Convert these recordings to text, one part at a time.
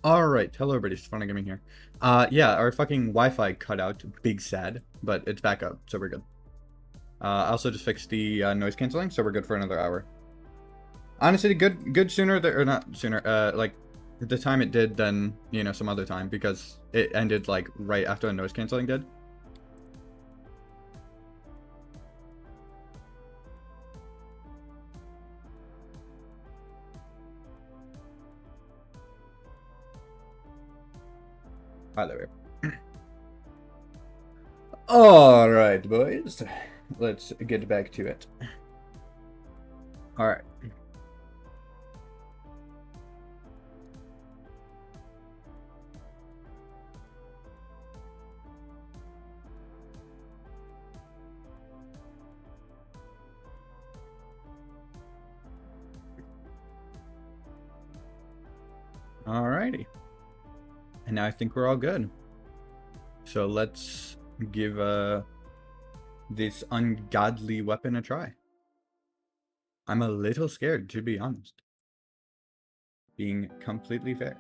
Alright, hello everybody, it's Fun Gaming here. Yeah, our fucking Wi-Fi cut out, big sad, but it's back up, so we're good. I also just fixed the noise canceling, so we're good for another hour. Honestly, good sooner, or not sooner, like, the time it did than, you know, some other time, because it ended, like, right after the noise canceling did. By the way. Alright, boys. Let's get back to it. Alright. Alrighty. And now I think we're all good. So let's give this ungodly weapon a try. I'm a little scared, to be honest. Being completely fair.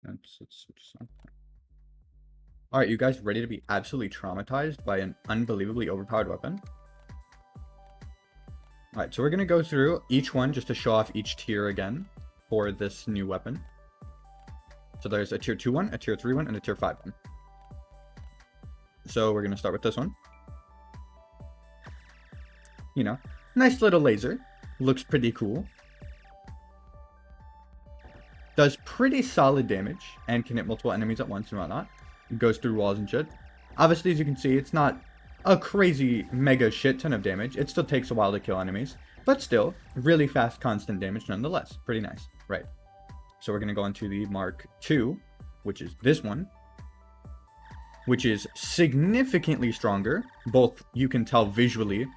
Let's switch on. Alright, you guys ready to be absolutely traumatized by an unbelievably overpowered weapon? Alright, so we're gonna go through each one just to show off each tier again for this new weapon. So there's a tier 2 one, a tier 3 one, and a tier 5 one. So we're gonna start with this one. You know, nice little laser. Looks pretty cool. Does pretty solid damage and can hit multiple enemies at once and whatnot. Goes through walls and shit. Obviously, as you can see, it's not a crazy mega shit ton of damage. It still takes a while to kill enemies, but still really fast constant damage nonetheless. Pretty nice. Right. So we're going to go into the Mark II, which is this one, which is significantly stronger. Both you can tell visually,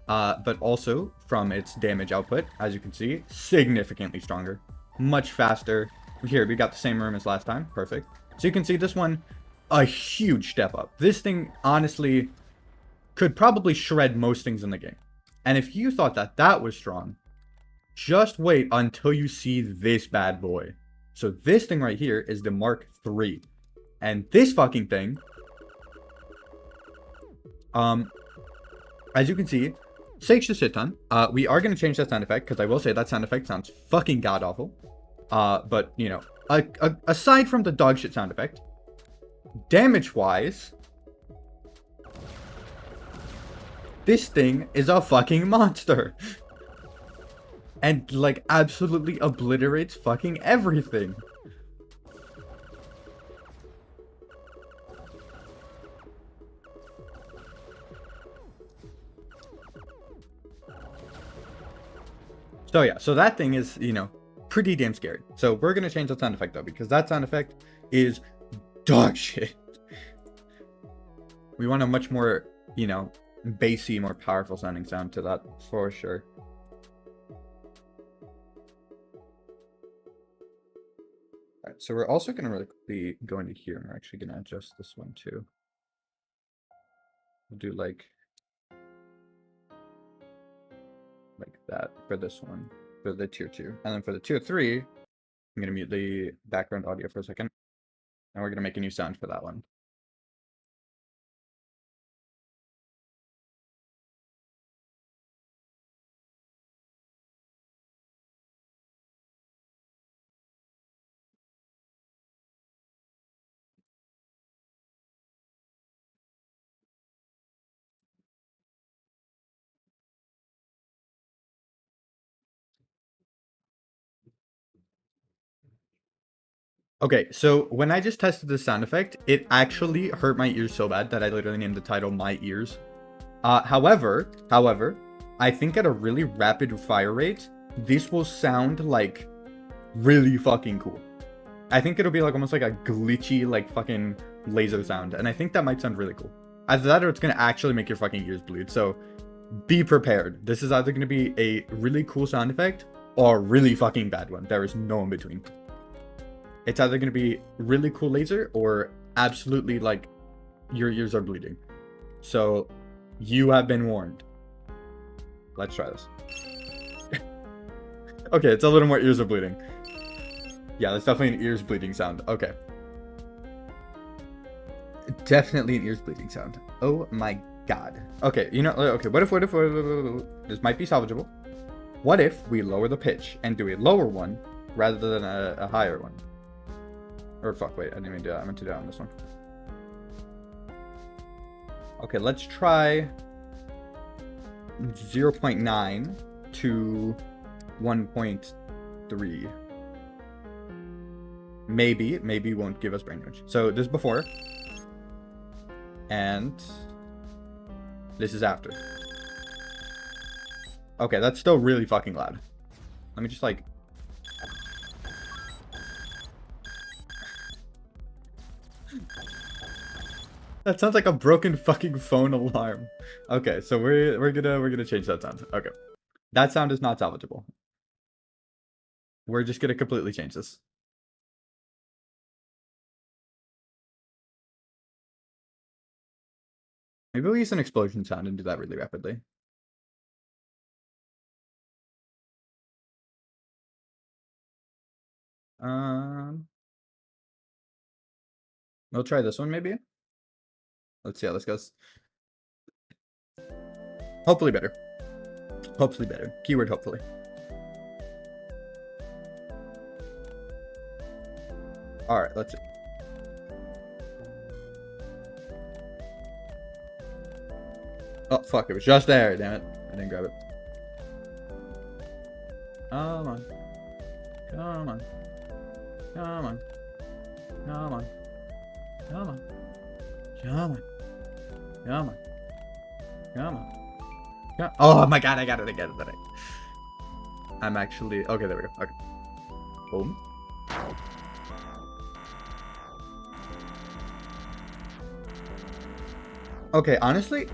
but also from its damage output. As you can see, significantly stronger. Much faster. Here, we got the same room as last time. Perfect. So you can see this one, a huge step up. This thing, honestly, could probably shred most things in the game. And if you thought that that was strong, just wait until you see this bad boy. So this thing right here is the Mark III. And this fucking thing, as you can see, shakes the shit ton. We are going to change that sound effect, because I will say that sound effect sounds fucking god-awful. But, you know, aside from the dog shit sound effect, damage-wise, this thing is a fucking monster. And, like, absolutely obliterates fucking everything. So yeah, so that thing is, you know, pretty damn scary. So we're going to change that sound effect though, because that sound effect is dog shit. We want a much more, you know, bassy, more powerful sounding sound to that for sure. Alright, so we're also going to really quickly go into here, and we're actually going to adjust this one too. We'll do like that for this one, for the tier 2. And then for the tier 3, I'm going to mute the background audio for a second. And we're going to make a new sound for that one. Okay, so when I just tested the sound effect, it actually hurt my ears so bad that I literally named the title My Ears. However, I think at a really rapid fire rate, this will sound like really fucking cool. I think it'll be like almost like a glitchy, like fucking laser sound, and I think that might sound really cool. Either that or it's gonna actually make your fucking ears bleed, so be prepared. This is either gonna be a really cool sound effect or a really fucking bad one. There is no in between. It's either going to be really cool laser or absolutely like your ears are bleeding. So you have been warned. Let's try this. Okay, it's a little more ears are bleeding. Yeah, that's definitely an ears bleeding sound. Okay. Definitely an ears bleeding sound. Oh my god. Okay, you know, okay, what if, this might be salvageable. What if we lower the pitch and do a lower one rather than a higher one? Or fuck, wait, I didn't even do that. I meant to do that on this one. Okay, let's try 0.9 to 1.3. Maybe won't give us brain damage. So this is before. And this is after. Okay, that's still really fucking loud. Let me just like... That sounds like a broken fucking phone alarm. Okay, so we're gonna change that sound. Okay. That sound is not salvageable. We're just gonna completely change this. Maybe we'll use an explosion sound and do that really rapidly. We'll try this one maybe. Let's see how this goes. Hopefully better. Hopefully better. Keyword hopefully. Alright, let's see. Oh, fuck. It was just there. Damn it. I didn't grab it. Come on. Come on. Come on. Come on. Come on. Come on. Come on. Come on. Oh my god, I got it. I'm actually... Okay, there we go. Okay. Boom. Okay, honestly,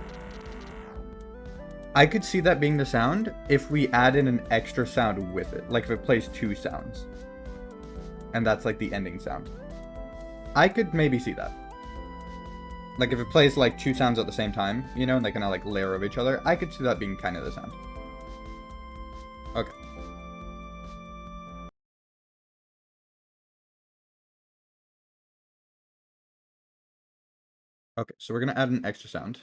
I could see that being the sound if we add in an extra sound with it. Like if it plays 2 sounds. And that's like the ending sound. I could maybe see that. Like if it plays like 2 sounds at the same time, you know, and they kind of like layer over each other, I could see that being kind of the sound. Okay. Okay, so we're gonna add an extra sound.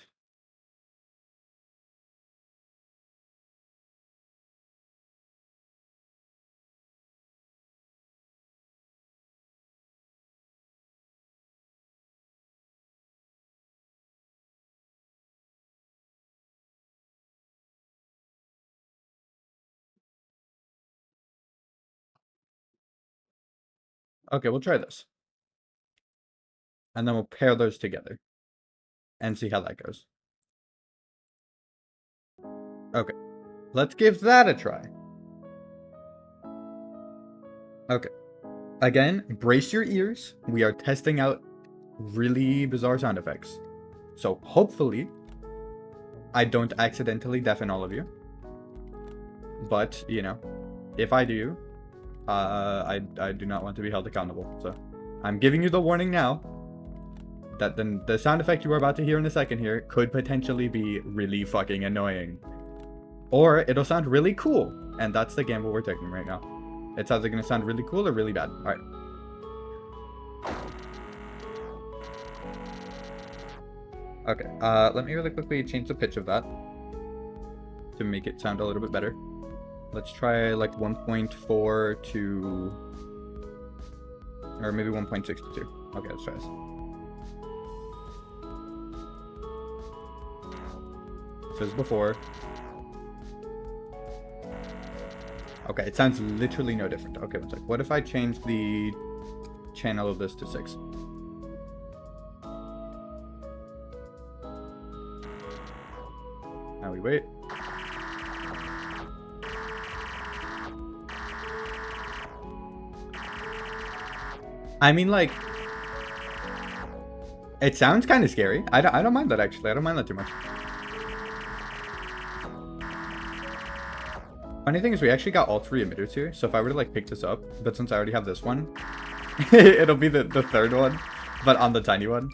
Okay, we'll try this. And then we'll pair those together. And see how that goes. Okay. Let's give that a try. Okay. Again, brace your ears. We are testing out really bizarre sound effects. So hopefully, I don't accidentally deafen all of you. But, you know, if I do, I do not want to be held accountable. So I'm giving you the warning now that the sound effect you are about to hear in a second here could potentially be really fucking annoying. Or it'll sound really cool. And that's the gamble we're taking right now. It's either going to sound really cool or really bad. Alright. Okay, let me really quickly change the pitch of that to make it sound a little bit better. Let's try like 1.4 to... or maybe 1.62. Okay, let's try this. So as before. Okay, it sounds literally no different. Okay, one sec. What if I change the channel of this to 6? Now we wait. I mean, like, it sounds kind of scary. I don't mind that, actually. I don't mind that too much. Funny thing is, we actually got all 3 emitters here, so if I were to, like, pick this up, but since I already have this one, it'll be the 3rd one, but on the tiny one.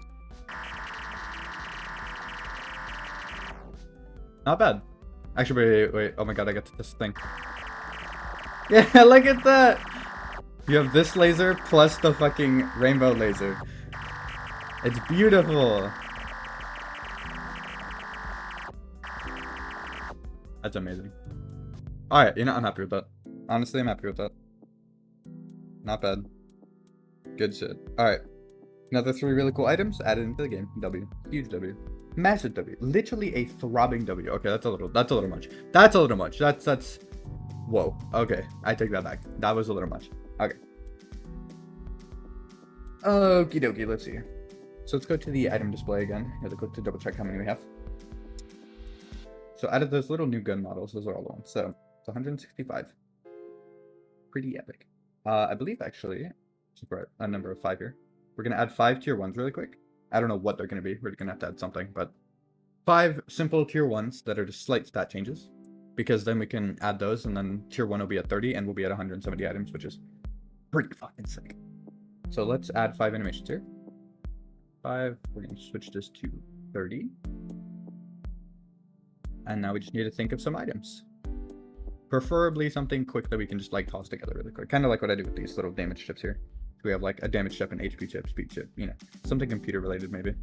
Not bad. Actually, wait, oh my god, I got this thing. Yeah, look at that! You have this laser plus the fucking rainbow laser. It's beautiful. That's amazing. Alright, you know, I'm happy with that. Honestly, I'm happy with that. Not bad. Good shit. Alright. Another 3 really cool items added into the game. W. Huge W. Massive W. Literally a throbbing W. Okay, that's a little much. That's a little much. That's whoa. Okay, I take that back. That was a little much. Okay. Okie dokie, let's see here. So let's go to the item display again. Really quick to double check how many we have. So out of those little new gun models, those are all the ones. So it's 165. Pretty epic. I believe actually, we're at a number of 5 here. We're gonna add 5 tier 1s really quick. I don't know what they're gonna be. We're gonna have to add something, but 5 simple tier 1s that are just slight stat changes. Because then we can add those, and then tier 1 will be at 30, and we'll be at 170 items, which is pretty fucking sick. So let's add 5 animations here. 5, we're gonna switch this to 30. And now we just need to think of some items. Preferably something quick that we can just like toss together really quick. Kind of like what I do with these little damage chips here. We have like a damage chip, an HP chip, speed chip, you know, something computer related maybe.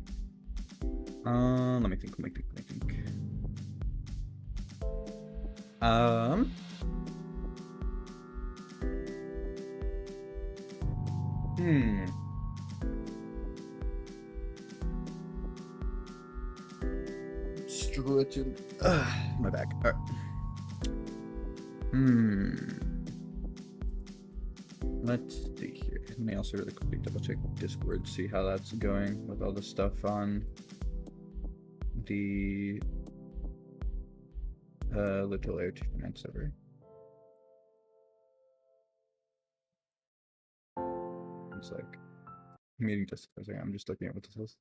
Let me think. Stretching. My back. All right. Let's see here. Let me also really quickly double check Discord, see how that's going with all the stuff on the Little Air 2.9 server. It's like meeting just for a second. I'm just looking at what this is.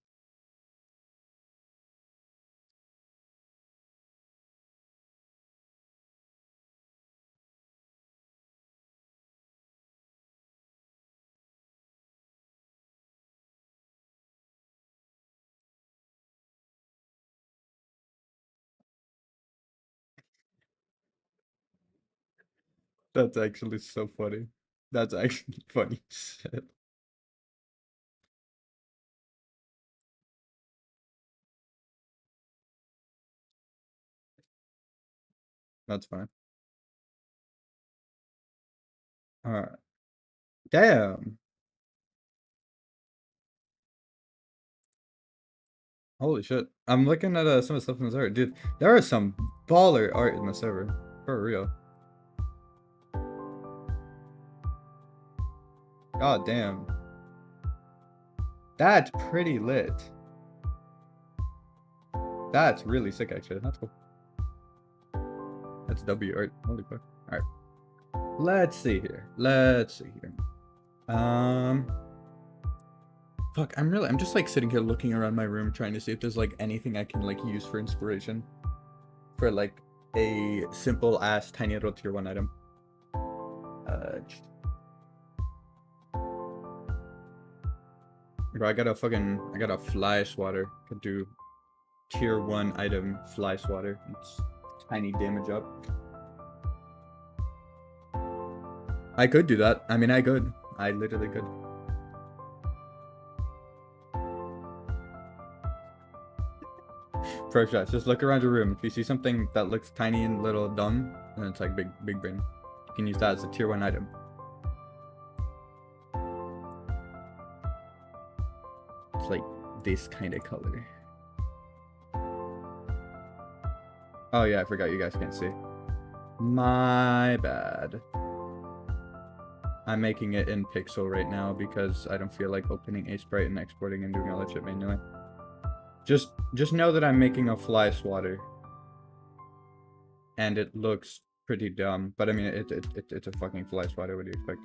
That's actually so funny. That's actually funny shit. That's fine. Alright. Damn. Holy shit. I'm looking at some of the stuff in the server. Dude, there are some baller art in the server. For real. God damn. That's pretty lit. That's really sick, actually. That's cool. That's W art. Holy fuck. Alright. Let's see here. Fuck, I'm just like sitting here looking around my room trying to see if there's like anything I can like use for inspiration. For like a simple ass tiny little tier 1 item. Bro, I got a fly swatter. Could do tier 1 item fly swatter. It's tiny damage up. I could do that. I mean, I could. I literally could. Pro shots. Just look around your room. If you see something that looks tiny and little dumb, then it's like big brain. You can use that as a tier 1 item. It's like this kind of color. Oh yeah, I forgot you guys can't see. My bad. I'm making it in pixel right now because I don't feel like opening Aseprite and exporting and doing all that shit manually. Just know that I'm making a fly swatter. And it looks pretty dumb, but I mean it's a fucking fly swatter. What do you expect?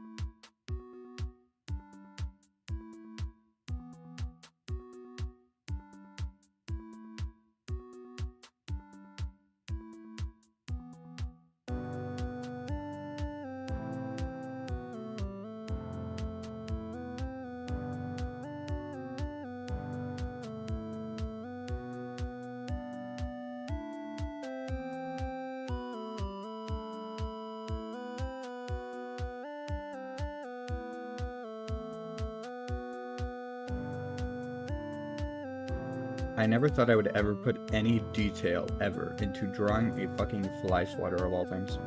I never thought I would ever put any detail ever into drawing a fucking fly swatter of all things.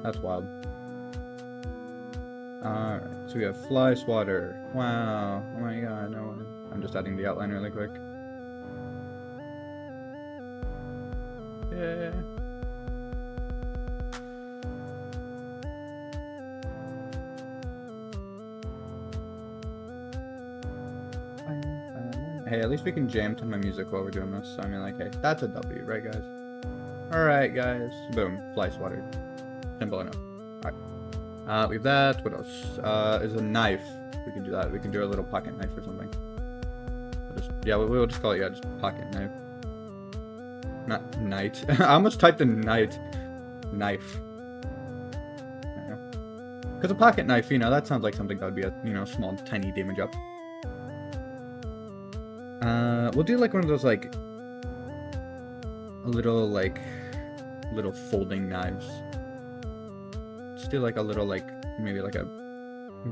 That's wild. Alright, so we have fly swatter. Wow. Oh my god, no. I'm just adding the outline really quick. Yeah. Hey, at least we can jam to my music while we're doing this. So I mean, like, hey, that's a W, right, guys? Alright, guys. Boom. Fly swatter. Simple enough. Alright. We have that. What else? Is a knife. We can do that. We can do a little pocket knife or something. We'll just call it, just pocket knife. Not knight. I almost typed in knight. Knife. Because a pocket knife, that sounds like something that would be a, small, tiny damage up. We'll do like one of those like little folding knives. Just do like a little maybe like a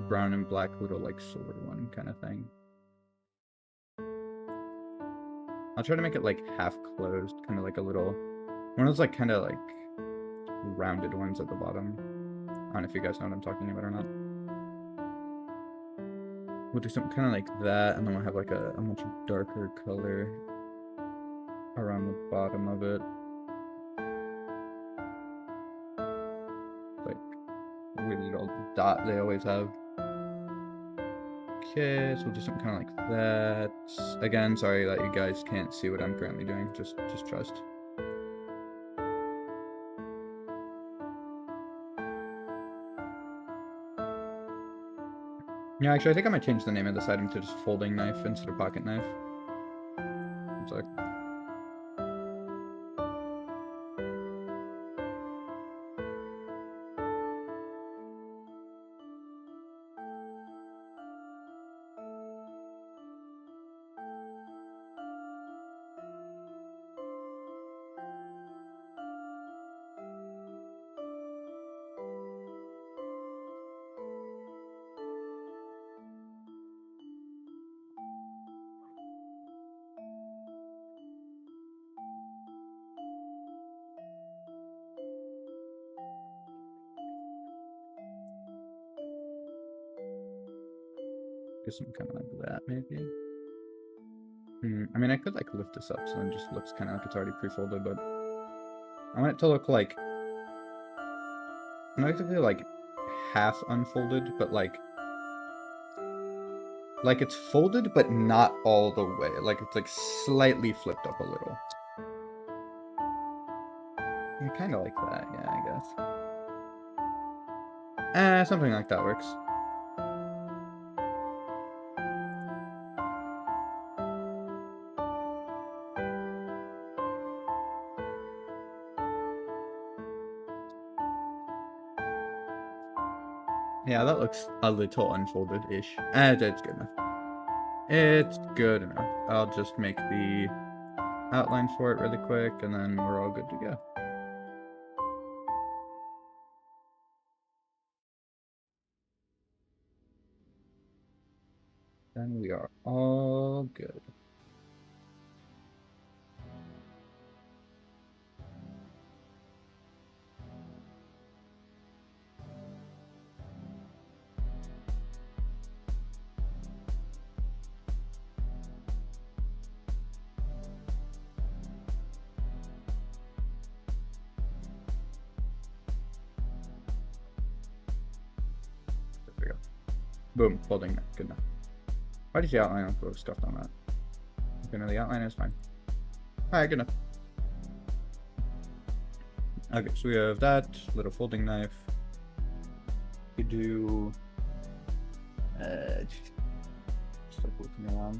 brown and black little like sword one kind of thing. I'll try to make it like half closed, kind of like a little one of those like kind of like rounded ones at the bottom. I don't know if you guys know what I'm talking about or not. We'll do something kind of like that, and then we'll have like a much darker color around the bottom of it. Like a weird little dot they always have. Okay, so we'll do something kind of like that. Again, sorry that you guys can't see what I'm currently doing. Just trust. Yeah, actually, I think I might change the name of this item to just folding knife instead of pocket knife. One sec. Do something kind of like that, maybe. I mean, I could like lift this up so it just looks kind of like it's already pre-folded, but I want it to look like basically like half unfolded, but like it's folded but not all the way. Like it's like slightly flipped up a little. Yeah, kind of like that, yeah, I guess. Something like that works. Yeah, that looks a little unfolded-ish. It's good enough. It's good enough. I'll just make the outline for it really quick, and then we're all good to go. Then we are all good. Boom, folding that. Good enough. Why did the outline look stuffed on that? Okay, no, the outline is fine. Alright, good enough. Okay, so we have that little folding knife. We do just like looking around.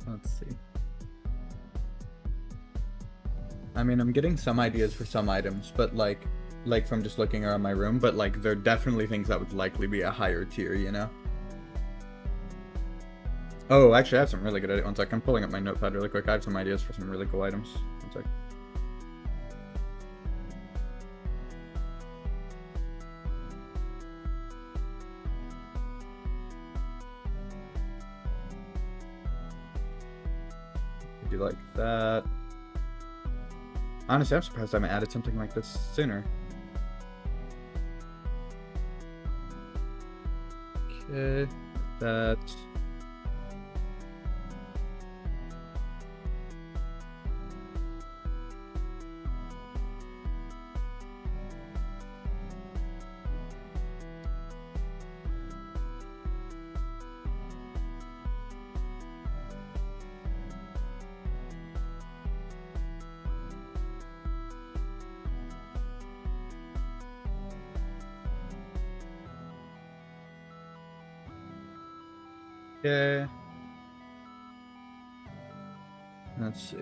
Let's see. I mean, I'm getting some ideas for some items, but like from just looking around my room, but like they're definitely things that would likely be a higher tier, Oh, actually, I have some really good ideas. One sec, I'm pulling up my notepad really quick. I have some ideas for some really cool items. One sec. Do like that. Honestly, I'm surprised I haven't added something like this sooner. Okay, that. Okay. Let's see.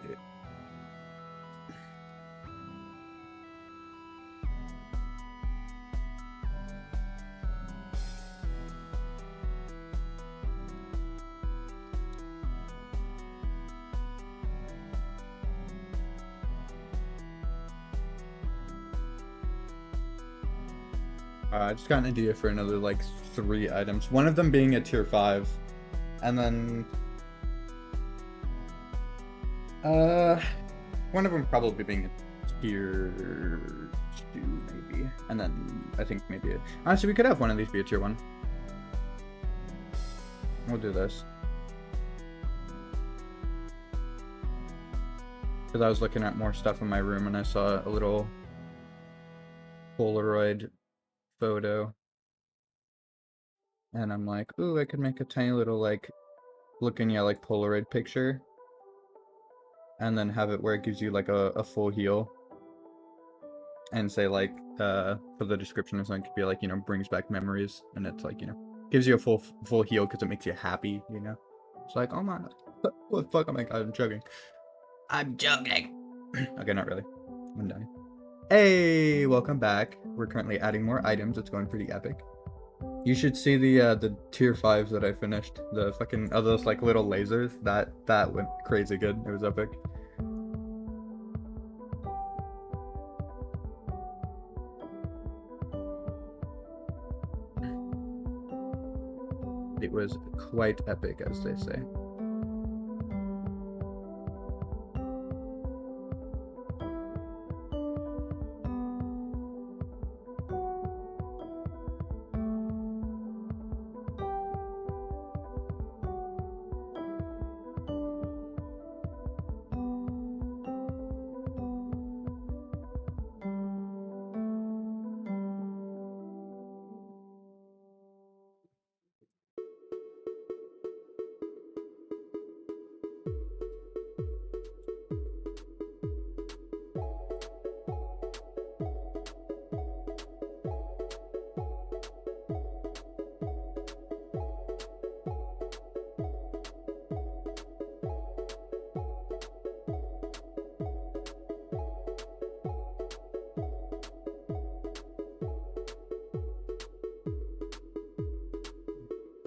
I just got an idea for another like 3 items. One of them being a tier 5, and then one of them probably being a tier 2 maybe, and then I think maybe honestly we could have one of these be a tier 1. We'll do this because I was looking at more stuff in my room and I saw a little Polaroid photo. And I'm like, ooh, I could make a tiny little, like, looking at, like, Polaroid picture. And then have it where it gives you, like, a full heal. And say, like, for the description or something, it could be, like, you know, brings back memories. And it's, like, you know, gives you a full heal because it makes you happy, you know? It's like, oh my, what the fuck? Oh my god, I'm joking. I'm joking. Okay, not really. I'm done. Hey, welcome back. We're currently adding more items. It's going pretty epic. You should see the tier 5s that I finished. The fucking those like little lasers. That went crazy good. It was epic. It was quite epic, as they say.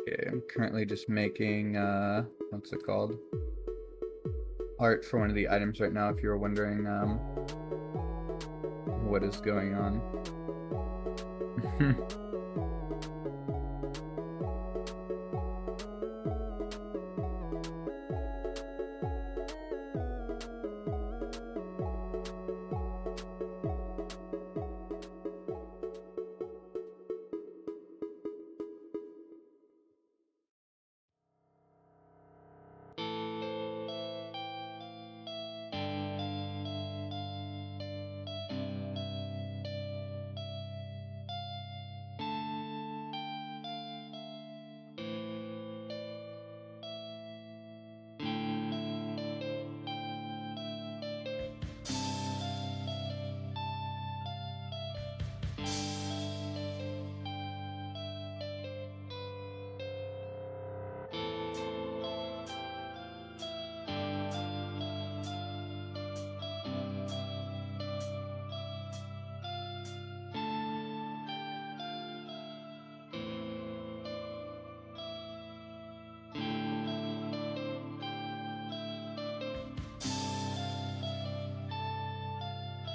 Okay, I'm currently just making what's it called? Art for one of the items right now, if you were wondering what is going on.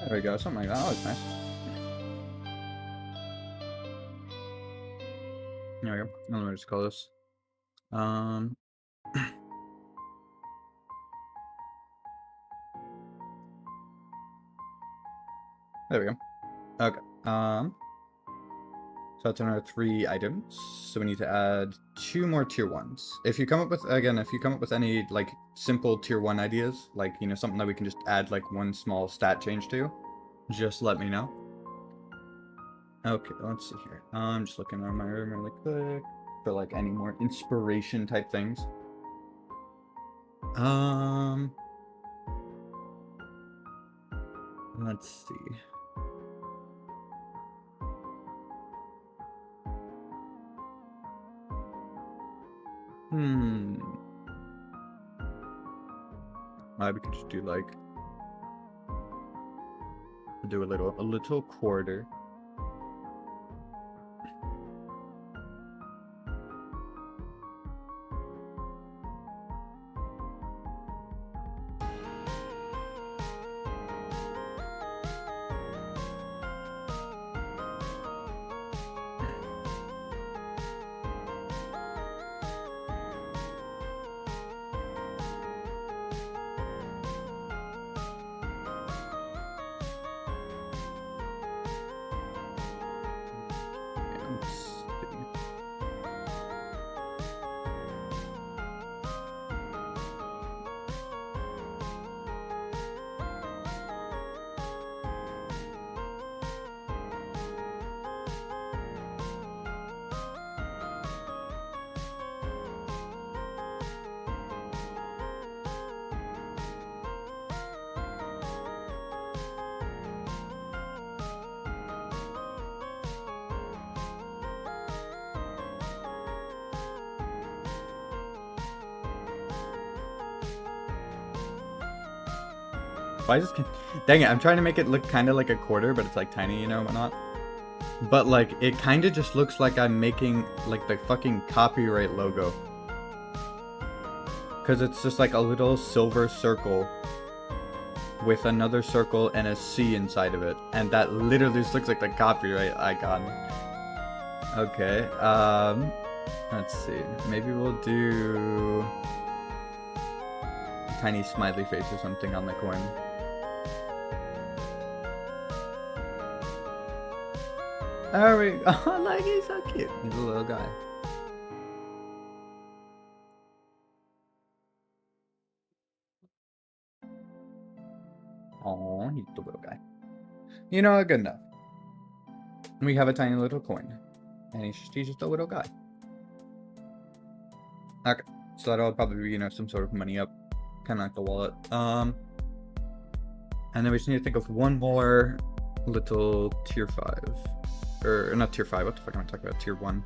There we go, something like that. That looks nice. There we go. I don't know what to call this. There we go. Okay. So that's another 3 items. So we need to add 2 more tier 1s. If you come up with, again, if you come up with any, like, simple tier 1 ideas, like, you know, something that we can just add, like, one small stat change to, just let me know. Okay, let's see here. I'm just looking around my room really quick for, like, any more inspiration type things. Let's see. We could just do like a little quarter. Why is this? Dang it, I'm trying to make it look kind of like a quarter, but it's like tiny, you know, whatnot. But like, it kind of just looks like I'm making like the fucking copyright logo. Because it's just like a little silver circle with another circle and a C inside of it. And that literally just looks like the copyright icon. Okay, let's see. Maybe we'll do a tiny smiley face or something on the coin. There we go. Oh, like, he's so cute. He's a little guy. Oh, he's the little guy. You know, good enough. We have a tiny little coin. And he's just a little guy. Okay. So that'll probably be, you know, some sort of money up. Kind of like the wallet. And then we just need to think of one more little tier 5. Or not tier 5, what the fuck am I talking about? Tier 1.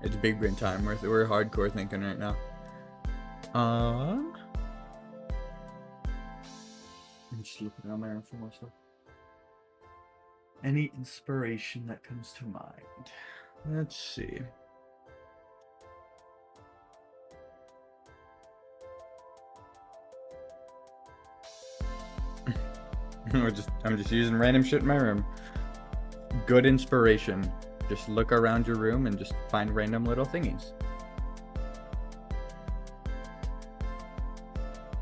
It's big brain time. We're hardcore thinking right now. I'm just looking around my room for more stuff. Any inspiration that comes to mind? Let's see. I'm just using random shit in my room. Good inspiration. Just look around your room and just find random little thingies.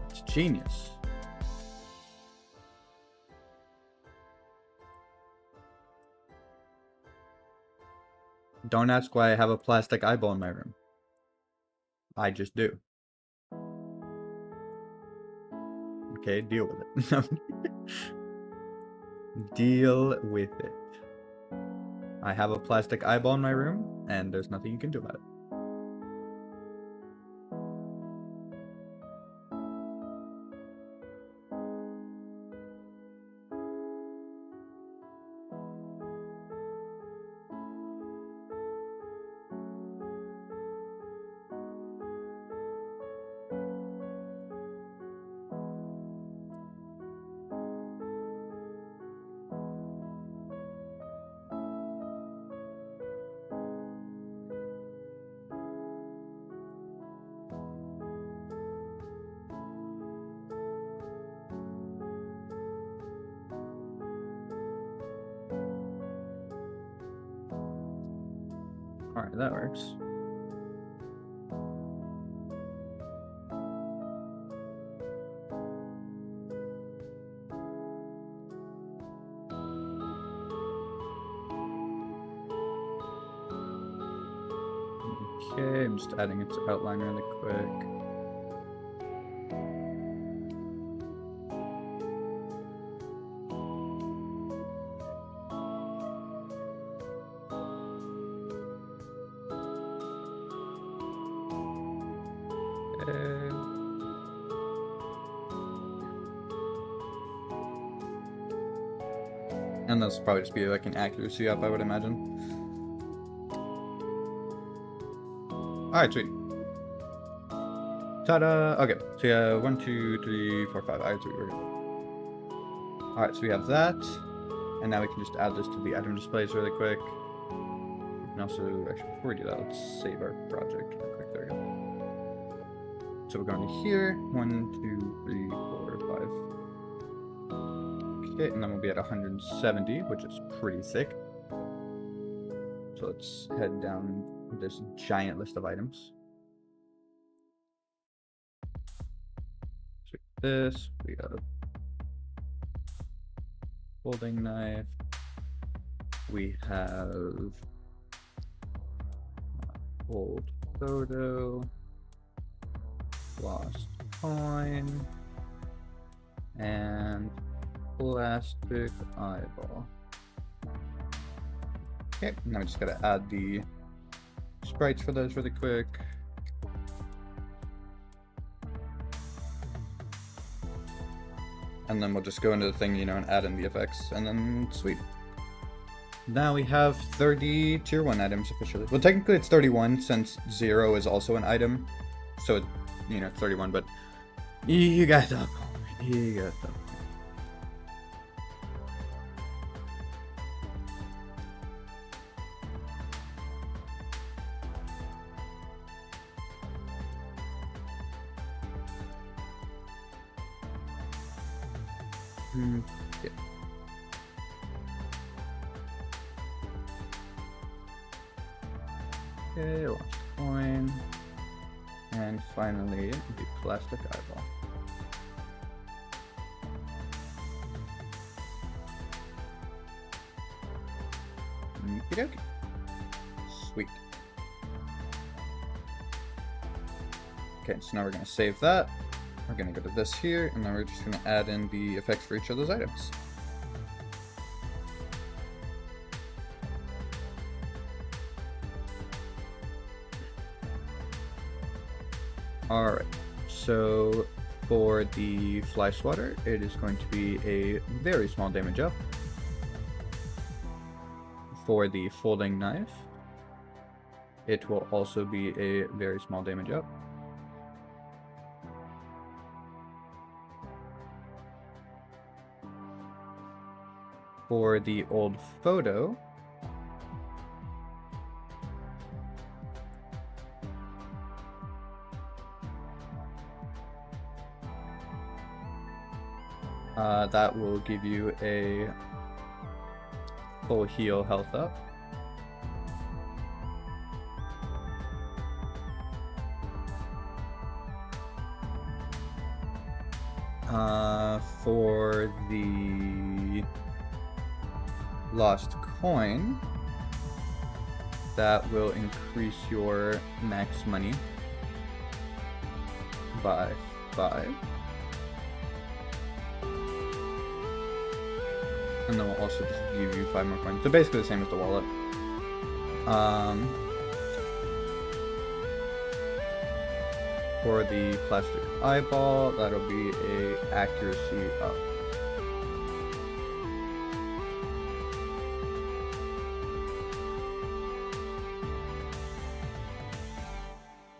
It's genius. Don't ask why I have a plastic eyeball in my room. I just do. Okay, deal with it. Deal with it. I have a plastic eyeball in my room, and there's nothing you can do about it. Alright, that works. Okay, I'm just adding it to outline really quick. And this will probably just be like an accuracy up, I would imagine. Alright, sweet. Ta-da! Okay, so yeah, 1, 2, 3, 4, 5. Alright, sweet, we're good. Alright, so we have that. And now we can just add this to the item displays really quick. And also, actually, before we do that, let's save our project real quick. There we go. So we're going to here. 1, 2, 3, 4, 5. Okay, and then we'll be at 170, which is pretty thick. So let's head down this giant list of items. So this, we got a folding knife. We have old photo, lost coin, and plastic eyeball. Okay, now we just gotta add the sprites for those really quick. And then we'll just go into the thing, you know, and add in the effects, and then sweet. Now we have 30 tier 1 items officially. Well, technically it's 31 since 0 is also an item. So, you know, 31, but you got the point. You got the point. Yeah. Okay, lost coin. And finally, the plastic eyeball. Okie dokie. Sweet. Okay, so now we're going to save that. We're going to go to this here, and then we're just going to add in the effects for each of those items. Alright, so for the fly swatter, it is going to be a very small damage up. For the folding knife, it will also be a very small damage up. For the old photo, that will give you a full heal health up. For the lost coin, that will increase your max money by 5. And then we'll also just give you 5 more coins. So basically the same as the wallet. For the plastic eyeball, that'll be a accuracy up.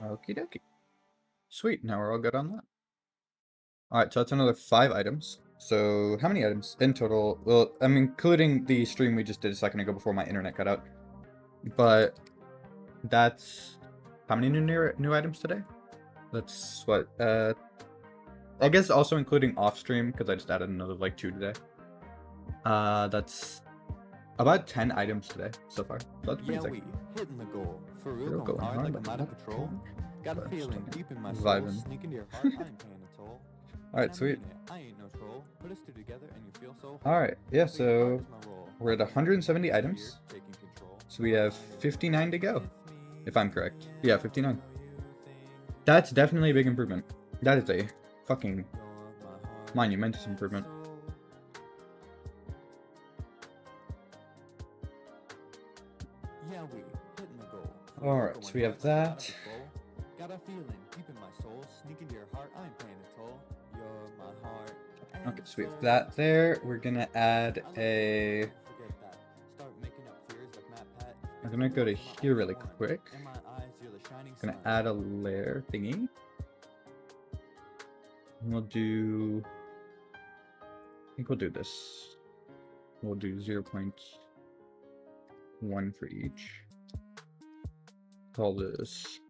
Okie dokie. Sweet, now we're all good on that. Alright, so that's another 5 items. So, how many items in total? Well, I'm including the stream we just did a second ago before my internet cut out. But, that's... How many new items today? That's what, I guess also including off-stream, because I just added another, like, 2 today. That's about 10 items today, so far. So that's pretty sick. hitting the goal. For real, Real going hard like I'm out of patrol. Got a feeling deep in my soul, sneaking to your heart, I ain't paying a toll. Alright, sweet. I ain't no troll. Put us two together and you feel so. Alright, yeah, so we're at 170 items. So we have 59 to go, if I'm correct. Yeah, 59. That's definitely a big improvement. That is a fucking monumentous improvement. Alright, so we have that. Got a feeling deep in my soul, sneaking to your heart, I ain't paying a toll. You're my heart. Okay, so we have that there. We're gonna add a... I'm gonna go to here really quick. I'm gonna add a layer thingy. And we'll do... I think we'll do this. We'll do 0.1 for each. Call this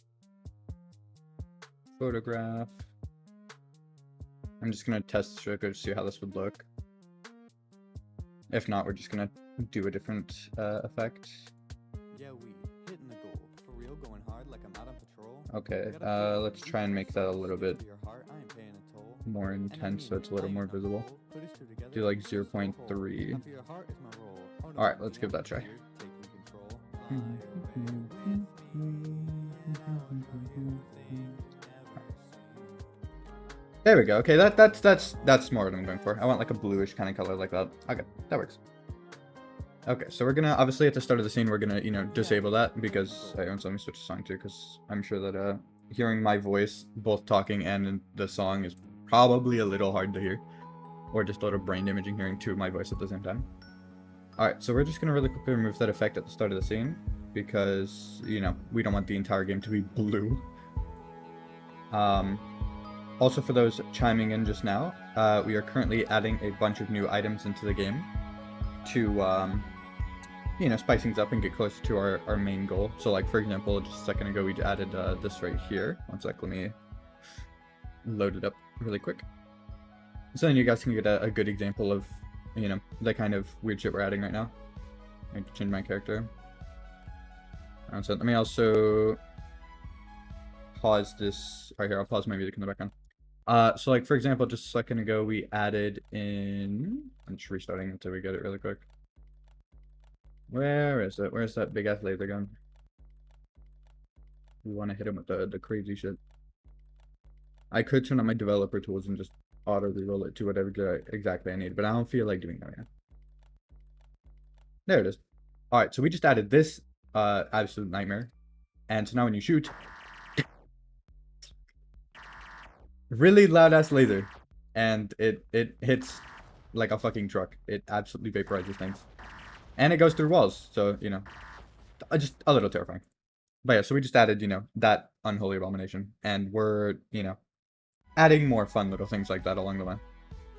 photograph. I'm just gonna test the stroke to see how this would look. If not, we're just gonna do a different effect. Yeah, we hitting the goal. For real, going hard like I'm out on patrol. Okay, let's try and make that a little bit more intense so it's a little more visible. Do like 0.3. Alright, let's give that a try. There we go. Okay, that's more what I'm going for. I want like a bluish kind of color like that. Okay, that works. Okay, so we're gonna obviously at the start of the scene we're gonna, you know, disable that because let me switch the song too, because I'm sure that hearing my voice both talking and in the song is probably a little hard to hear, or just a little brain damaging hearing two of my voice at the same time. All right, so we're just gonna really quickly remove that effect at the start of the scene because, you know, we don't want the entire game to be blue. Also, for those chiming in just now, we are currently adding a bunch of new items into the game to, you know, spice things up and get closer to our main goal. So, like, for example, just a second ago, we added this right here. One sec, let me load it up really quick. So then you guys can get a good example of, you know, the kind of weird shit we're adding right now. I need to change my character. So let me also pause this right here. I'll pause my music in the background. So like, for example, just a second ago, we added in... I'm just restarting until we get it really quick. Where is it? Where's that big ass laser gun? We want to hit him with the crazy shit. I could turn on my developer tools and just auto reroll it to whatever exactly I need, but I don't feel like doing that right now. There it is. Alright, so we just added this absolute nightmare. And so now when you shoot... really loud ass laser. And it hits like a fucking truck. It absolutely vaporizes things. And it goes through walls, so, you know, just a little terrifying. But yeah, so we just added, you know, that unholy abomination. And we're, you know, adding more fun little things like that along the way.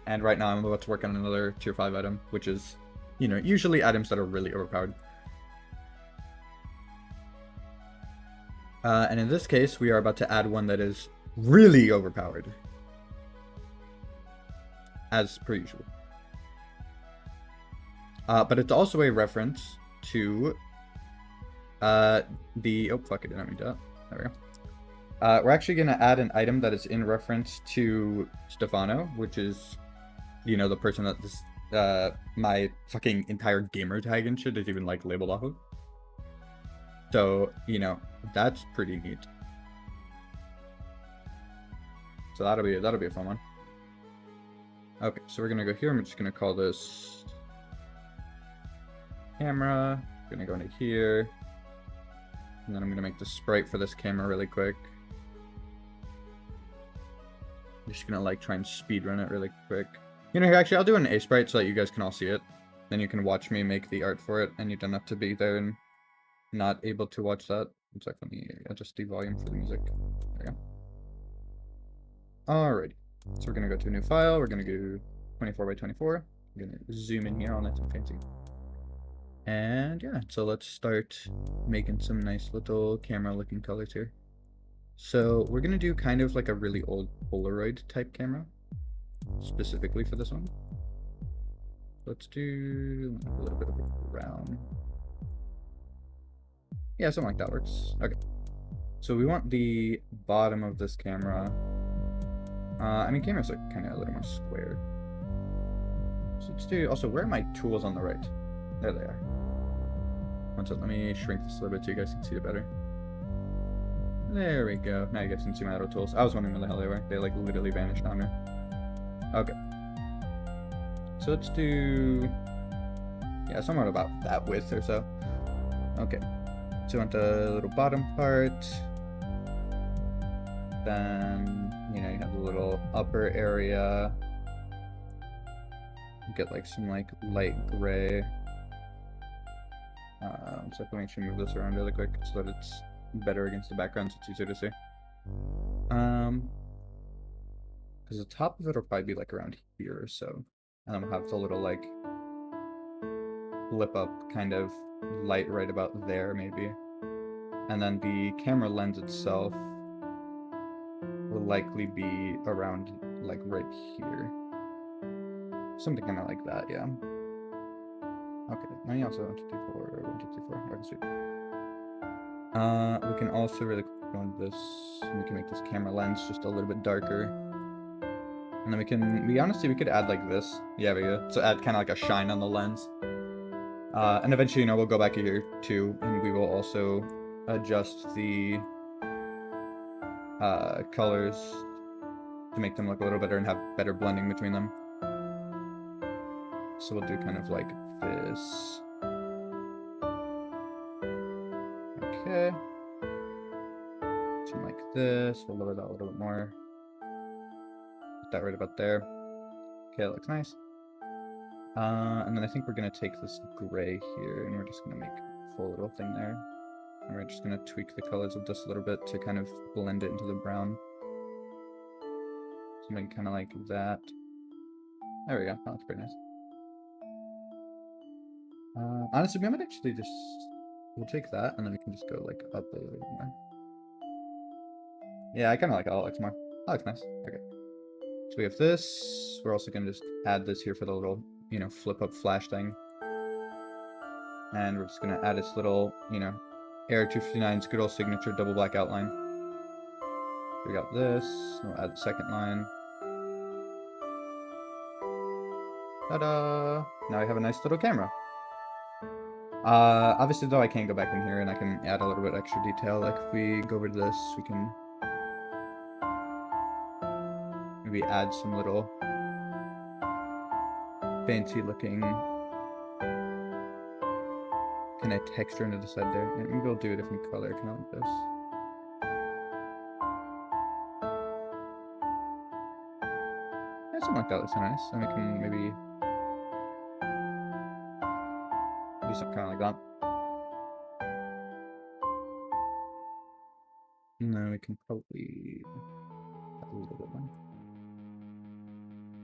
And right now I'm about to work on another tier 5 item, which is, you know, usually items that are really overpowered. And in this case, we are about to add one that is really overpowered. As per usual. But it's also a reference to the... Oh, fuck, I didn't mean that. There we go. We're actually going to add an item that is in reference to Stefano, which is, you know, the person that this, my fucking entire gamer tag and shit is even, like, labeled off of. So, you know, that's pretty neat. So that'll be a fun one. Okay, so we're going to go here. I'm just going to call this camera. I'm going to go into here. And then I'm going to make the sprite for this camera really quick. I'm just going to like try and speedrun it really quick. You know, here, actually, I'll do an A sprite so that you guys can all see it. Then you can watch me make the art for it, and you don't have to be there and not able to watch that. One sec, let me adjust the volume for the music. There we go. Alrighty. So we're going to go to a new file. We're going to go 24 by 24. I'm going to zoom in here on that fancy. And yeah, so let's start making some nice little camera looking colors here. So we're going to do kind of like a really old Polaroid type camera, specifically for this one. Let's do a little bit of a brown. Yeah, something like that works. Okay. So we want the bottom of this camera. I mean, cameras are kind of a little more square. So let's do, also, where are my tools on the right? There they are. One second, let me shrink this a little bit so you guys can see it better. There we go. Now you guys can see my auto tools. I was wondering where the hell they were. They, like, literally vanished on me. Okay. So let's do... yeah, somewhere about that width or so. Okay. So you want the little bottom part. Then, you know, you have the little upper area. Get like some like light gray. So let me actually move this around really quick so that it's better against the background so it's easier to see. Because the top of it will probably be like around here or so. And then we'll have the little like flip up kind of light right about there maybe. And then the camera lens itself will likely be around like right here. Something kind of like that, yeah. Okay, now you also want to do 1, 2, 3, 4. Okay, sweet. We can also really go into this. We can make this camera lens just a little bit darker. And then we honestly, we could add like this. Yeah, we go. So add kind of like a shine on the lens. And eventually, you know, we'll go back here too, and we will also adjust the colors to make them look a little better and have better blending between them. So we'll do kind of like this. Okay. Something like this. We'll lower that a little bit more. Put that right about there. Okay, that looks nice. And then I think we're gonna take this gray here and we're just gonna make a full little thing there. And we're just gonna tweak the colors of this a little bit to kind of blend it into the brown. Something kind of like that. There we go. That looks pretty nice. Honestly, we might actually just... we'll take that, and then we can just go, like, up a little bit more. Yeah, I kind of like how it looks more. That looks nice. Okay. So we have this. We're also going to just add this here for the little, you know, flip-up flash thing. And we're just going to add this little, you know, Air 259's good old signature double black outline. We got this. We'll add the second line. Ta-da! Now we have a nice little camera. Obviously though I can't go back in here and I can add a little bit extra detail, like if we go over to this, we can maybe add some little fancy looking kind of texture into the side there. And maybe we'll do a different color, kind of like this. Yeah, something like that looks nice. And we can maybe do something kind of like that. No, we can probably add a little bit more.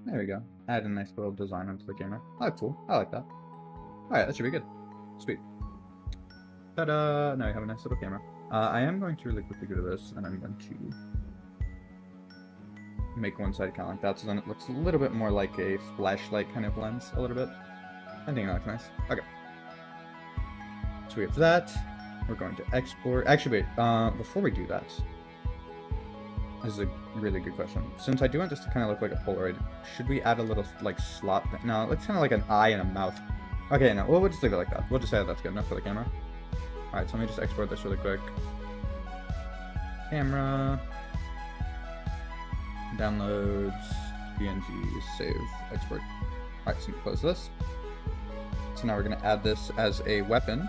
There we go. Add a nice little design onto the camera. Oh, cool. I like that. Alright, that should be good. Sweet. Ta-da! Now we have a nice little camera. I am going to really quickly go to this, and I'm going to make one side kind of like that, so then it looks a little bit more like a flashlight kind of lens, a little bit. I think that looks nice. Okay. So we have that. We're going to export. Actually, wait. Before we do that, this is a really good question. Since I do want this to kind of look like a Polaroid, should we add a little, like, slot thing? No, it's kind of like an eye and a mouth. Okay, no, we'll just leave it like that. We'll just say that's good enough for the camera. Alright, so let me just export this really quick. Camera. Downloads. PNG. Save. Export. Alright, so we close this. So now we're going to add this as a weapon.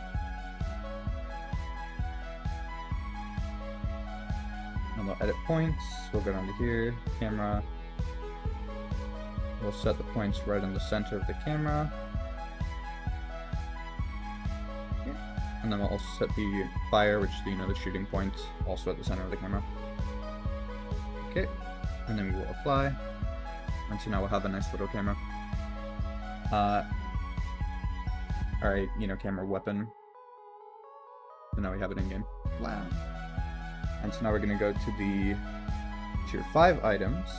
And we'll edit points. We'll go down to here. Camera. We'll set the points right in the center of the camera. And then we'll also set the fire, which is, you know, the shooting point, also at the center of the camera. Okay, and then we will apply. And so now we'll have a nice little camera. Alright, you know, camera weapon. So now we have it in game. Wow. And so now we're gonna go to the tier 5 items.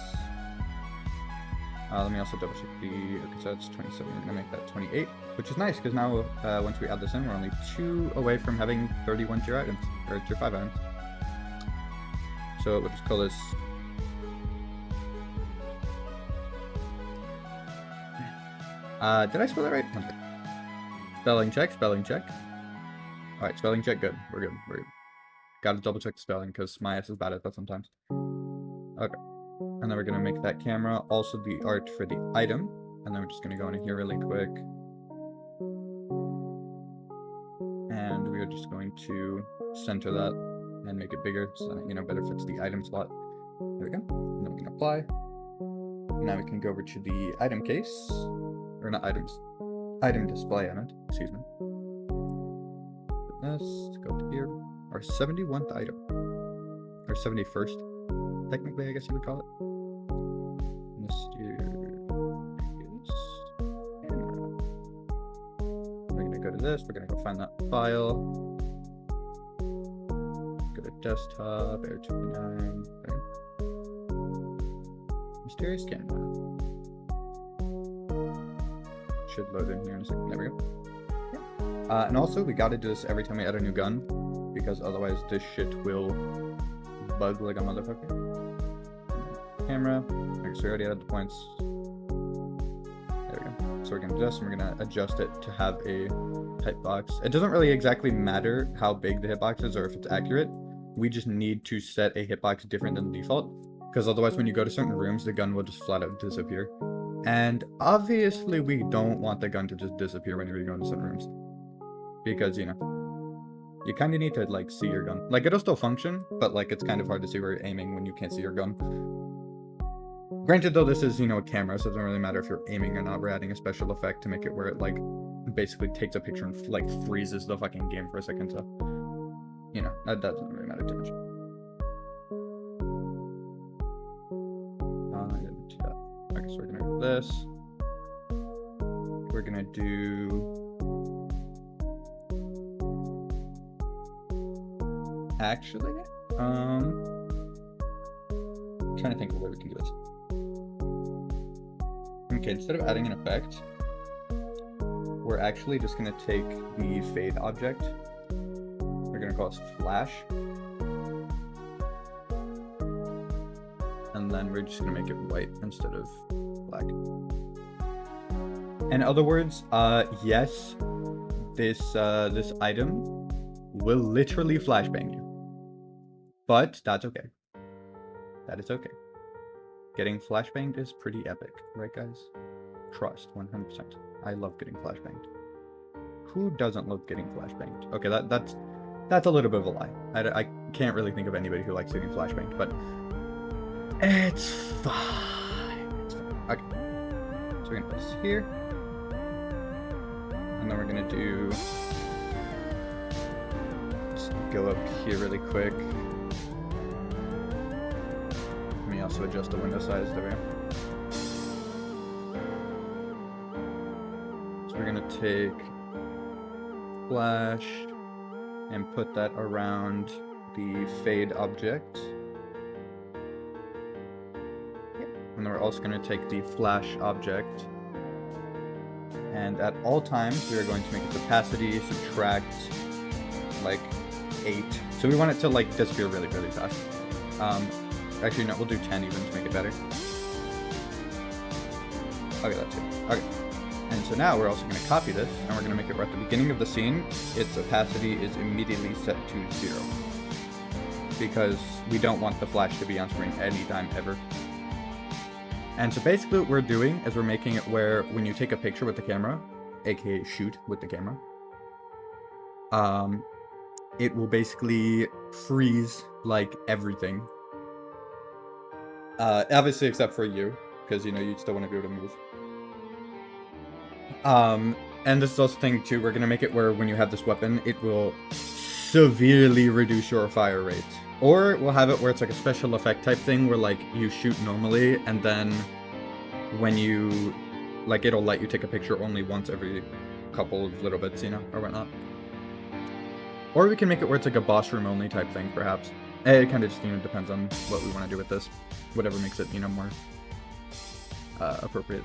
Let me also double check the, okay, so that's 27, we're gonna make that 28, which is nice, because now, once we add this in, we're only 2 away from having 31 tier items, or tier 5 items. So we'll just call this... did I spell that right? Okay. Spelling check, spelling check. Alright, spelling check, good. We're good, we're good. Gotta double check the spelling, because my ass is bad at that sometimes. Okay. And then we're gonna make that camera also the art for the item. And then we're just gonna go in here really quick. And we are just going to center that and make it bigger so that, you know, better fits the item slot. There we go. And then we can apply. Now we can go over to the item case. Or not items. Item display, I meant. Excuse me. Put this, go to here. Our 71th item. Or 71st. Technically, I guess you would call it. Mysterious camera. We're gonna go to this. We're gonna go find that file. Go to desktop, Air 259. Okay. Mysterious camera. Should load in here in a second. There we go. And also, we gotta do this every time we add a new gun, because otherwise this shit will bug like a motherfucker. Camera. Okay, so we already added the points. There we go. So we're gonna do this, and we're gonna adjust it to have a hitbox. It doesn't really exactly matter how big the hitbox is or if it's accurate. We just need to set a hitbox different than the default, because otherwise when you go to certain rooms, the gun will just flat out disappear. And obviously we don't want the gun to just disappear whenever you go into certain rooms, because, you know, you kind of need to, like, see your gun. Like, it'll still function, but, like, it's kind of hard to see where you're aiming when you can't see your gun. Granted, though, this is, you know, a camera, so it doesn't really matter if you're aiming or not. We're adding a special effect to make it where it, like, basically takes a picture and, like, freezes the fucking game for a second, so, you know, that doesn't really matter too much. I didn't do that. Okay, so we're gonna do this. We're gonna do... Actually, I'm trying to think of where we can do this. Okay, instead of adding an effect, we're actually just gonna take the fade object. We're gonna call it flash. And then we're just gonna make it white instead of black. In other words, yes, this item will literally flashbang you. But that's okay. That is okay. Getting flashbanged is pretty epic, right, guys? Trust, 100%. I love getting flashbanged. Who doesn't love getting flashbanged? Okay, that's a little bit of a lie. I can't really think of anybody who likes getting flashbanged, but it's fine. It's fine. Okay. So we're gonna put this here, and then we're gonna do. Just go up here really quick. Also adjust the window size. There we go. So we're gonna take flash and put that around the fade object. And then we're also gonna take the flash object, and at all times we are going to make its opacity subtract like 8. So we want it to, like, disappear really, really fast. Actually, no, we'll do 10 even to make it better. Okay, that's good. Okay. And so now we're also going to copy this, and we're going to make it right at the beginning of the scene. Its opacity is immediately set to 0. Because we don't want the flash to be on screen anytime ever. And so basically what we're doing is we're making it where when you take a picture with the camera, aka shoot with the camera, it will basically freeze, like, everything. Obviously except for you, because, you know, you still want to be able to move. And this is also thing too, we're going to make it where when you have this weapon, it will severely reduce your fire rate. Or we'll have it where it's like a special effect type thing where, like, you shoot normally, and then when you, like, it'll let you take a picture only once every couple of little bits, you know, or whatnot. Or we can make it where it's like a boss room only type thing, perhaps. It kind of just, you know, depends on what we want to do with this. Whatever makes it, you know, more appropriate.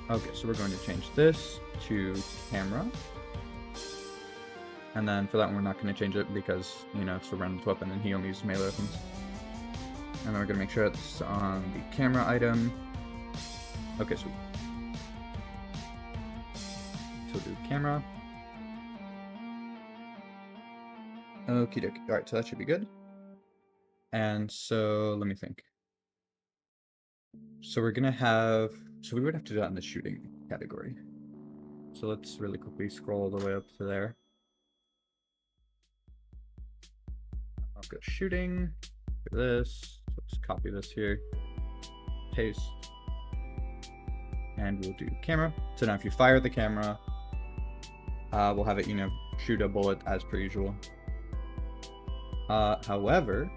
Okay, so we're going to change this to camera. And then for that one, we're not going to change it because, you know, it's a random weapon and he only uses melee weapons. And then we're going to make sure it's on the camera item. Okay, sweet. So we'll do camera. Okie dokie. Alright, so that should be good. And so, let me think. So we're gonna have... So we would have to do that in the shooting category. So let's really quickly scroll all the way up to there. I'll go shooting. Look at this. So let's copy this here. Paste. And we'll do camera. So now if you fire the camera, we'll have it, you know, shoot a bullet as per usual. However,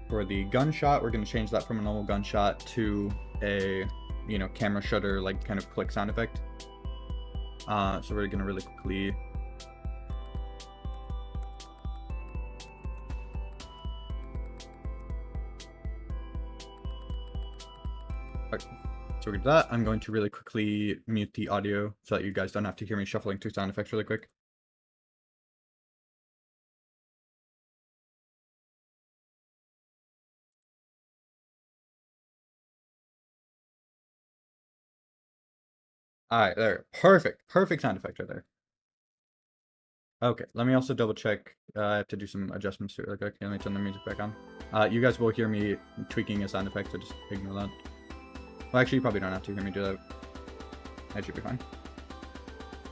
for the gunshot, we're going to change that from a normal gunshot to a, you know, camera shutter, like, kind of click sound effect. So we're going to really quickly... Okay. So we're going to do that. I'm going to really quickly mute the audio so that you guys don't have to hear me shuffling through sound effects really quick. Alright, there. Perfect. Perfect sound effect right there. Okay, let me also double check. I have to do some adjustments to it. Okay, let me turn the music back on. You guys will hear me tweaking a sound effect, so just ignore that. Well, actually, you probably don't have to hear me do that. That should be fine.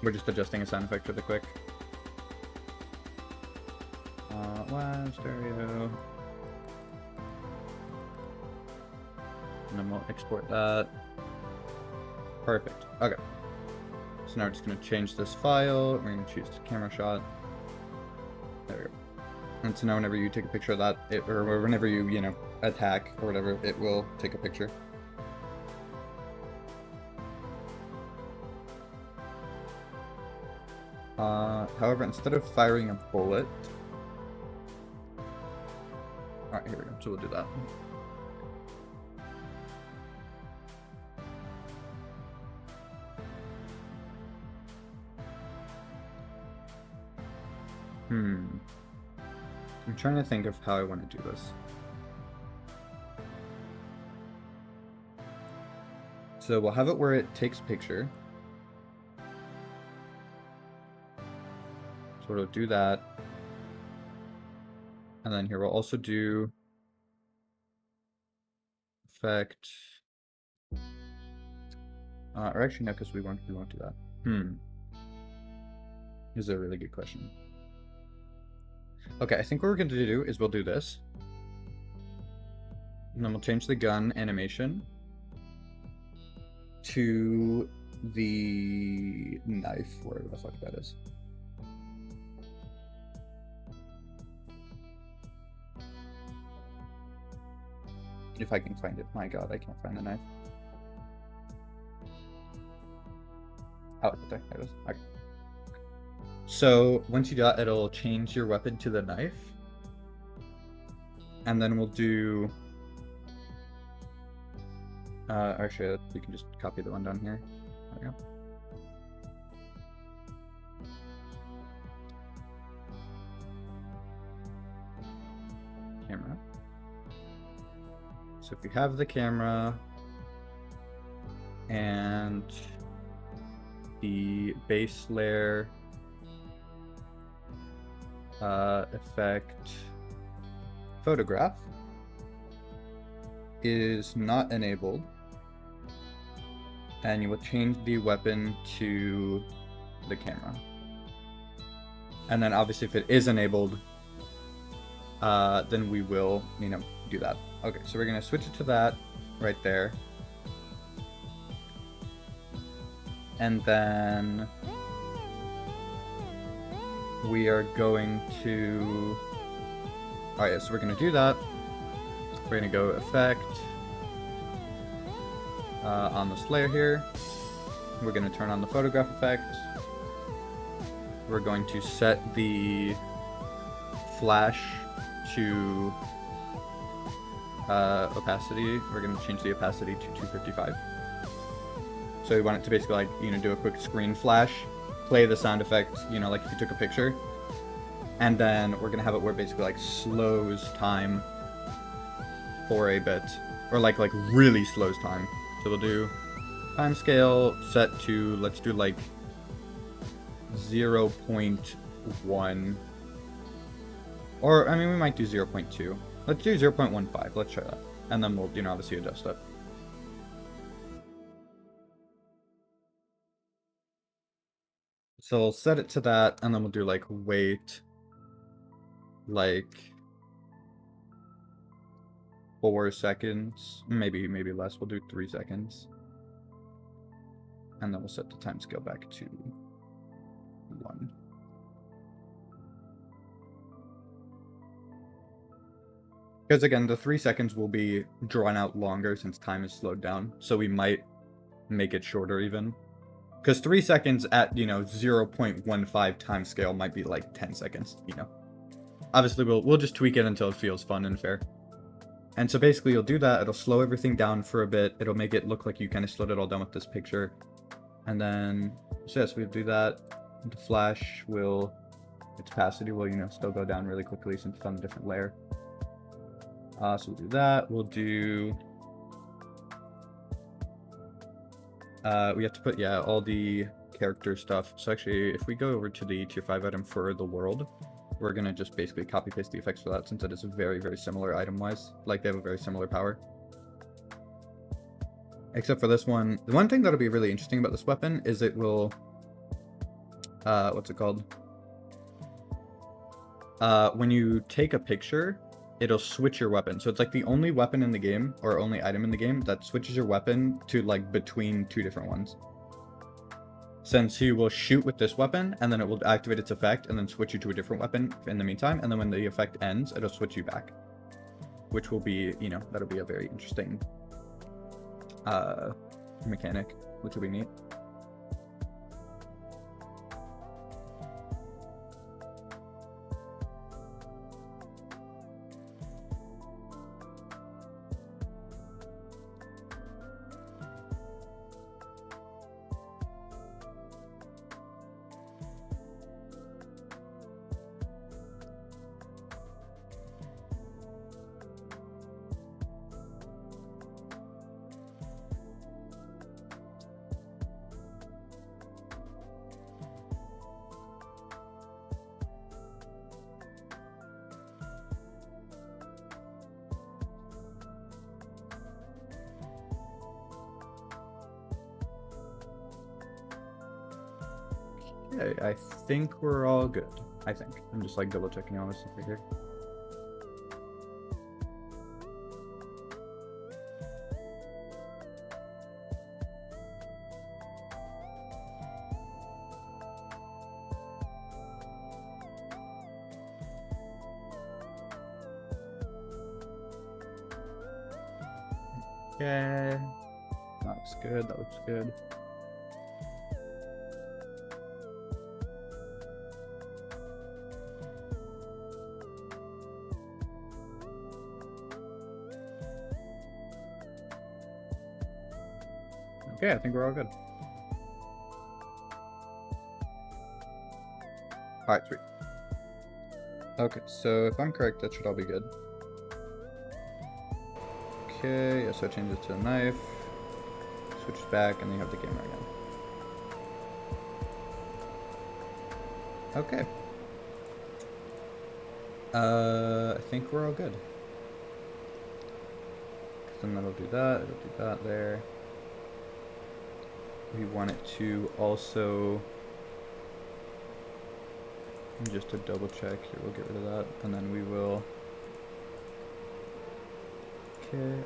We're just adjusting a sound effect really quick. Live stereo. And then we'll export that. Perfect. Okay. So now we're just going to change this file. We're going to choose the camera shot. There we go. And so now whenever you take a picture of that, or whenever you, you know, attack or whatever, it will take a picture. However, instead of firing a bullet... Alright, here we go. So we'll do that. I'm trying to think of how I want to do this. So we'll have it where it takes a picture. So we'll do that. And then here we'll also do effect. Or actually no, because we won't do that. This is a really good question. Okay, I think what we're going to do is we'll do this. And then we'll change the gun animation to the knife, wherever the fuck that is. If I can find it. My god, I can't find the knife. Oh, there it is. Okay. So once you do that, it'll change your weapon to the knife. And then we'll do... actually, you can just copy the one down here. There we go. Camera. So if you have the camera and the base layer effect photograph is not enabled, and you will change the weapon to the camera. And then obviously if it is enabled, then we will, you know, do that. Okay, so we're gonna switch it to that right there. And then we are going to... Alright, so we're going to do that. We're going to go effect on this layer here. We're going to turn on the photograph effect. We're going to set the flash to opacity. We're going to change the opacity to 255. So we want it to basically, like, you know, do a quick screen flash, play the sound effect, you know, like if you took a picture. And then we're going to have it where it basically, like, slows time for a bit. Or, like really slows time. So we'll do time scale set to, let's do, like, 0.1. Or, I mean, we might do 0.2. Let's do 0.15. Let's try that. And then we'll, you know, obviously adjust it. So we'll set it to that, and then we'll do, like, wait, like, 4 seconds. Maybe less. We'll do 3 seconds. And then we'll set the time scale back to 1. Because again, the 3 seconds will be drawn out longer since time is slowed down. So we might make it shorter even. Because 3 seconds at, you know, 0.15 time scale might be like 10 seconds, you know. Obviously, we'll just tweak it until it feels fun and fair. And so basically, you'll do that. It'll slow everything down for a bit. It'll make it look like you kind of slowed it all down with this picture. And then, so yes, we'll do that. The flash will, its opacity will, you know, still go down really quickly since it's on a different layer. So we'll do that. We'll do... we have to put, yeah, all the character stuff. So actually, if we go over to the tier 5 item for the world, we're going to just basically copy paste the effects for that since it is very, very similar item-wise. Like, they have a very similar power. Except for this one. The one thing that'll be really interesting about this weapon is it will... what's it called? When you take a picture, it'll switch your weapon. So it's like the only weapon in the game, or only item in the game, that switches your weapon to, like, between 2 different ones. Since you will shoot with this weapon, and then it will activate its effect, and then switch you to a different weapon in the meantime, and then when the effect ends, it'll switch you back. Which will be, you know, that'll be a very interesting mechanic, which will be neat. Okay, I think we're all good. I think. I'm just like double checking all this stuff right here. Okay. That looks good. That looks good. Okay, I think we're all good. Alright, sweet. Okay, so if I'm correct, that should all be good. Okay, yeah, so I change it to a knife. Switch back, and then you have the camera again. Okay. I think we're all good. Then that'll do that, it'll do that there. We want it to also, just to double check here, we'll get rid of that, and then we will, okay,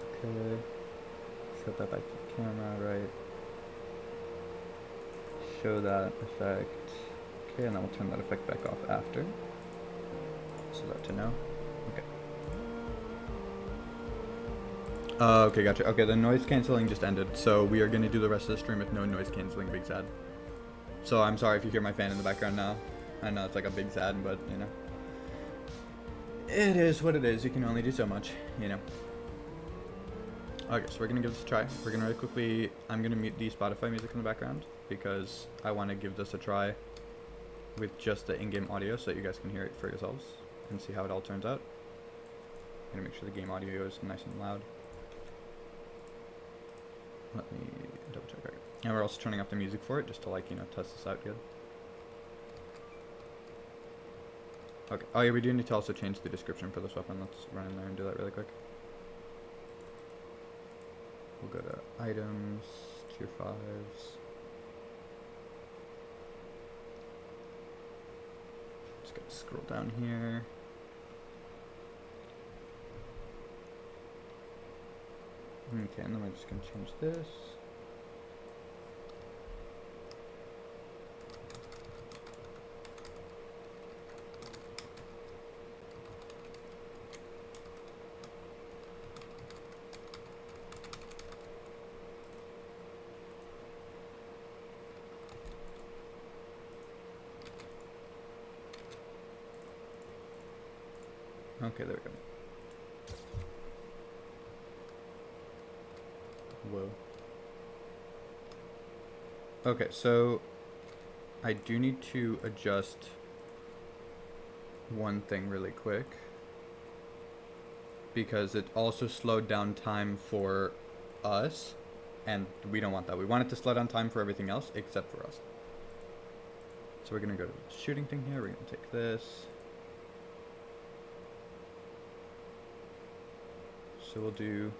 set that back to the camera, right, show that effect, okay, and then we'll turn that effect back off after, so that to know, okay. Okay, gotcha. Okay, the noise canceling just ended, so we are going to do the rest of the stream with no noise canceling, big sad. So I'm sorry if you hear my fan in the background now. I know it's like a big sad, but, you know. It is what it is. You can only do so much, you know. Okay, so we're gonna give this a try. We're gonna really quickly, I'm gonna mute the Spotify music in the background because I want to give this a try with just the in-game audio so that you guys can hear it for yourselves and see how it all turns out. I'm gonna make sure the game audio is nice and loud. Let me double check. Okay. And we're also turning off the music for it just to, like, you know, test this out good. Okay. Oh yeah, we do need to also change the description for this weapon. Let's run in there and do that really quick. We'll go to items, tier 5s. Just gotta scroll down here. Okay, and then we're just gonna change this. Okay, there we go. Whoa. Okay, so I do need to adjust one thing really quick because it also slowed down time for us, and we don't want that. We want it to slow down time for everything else except for us. So we're gonna go to the shooting thing here. We're gonna take this. So we'll do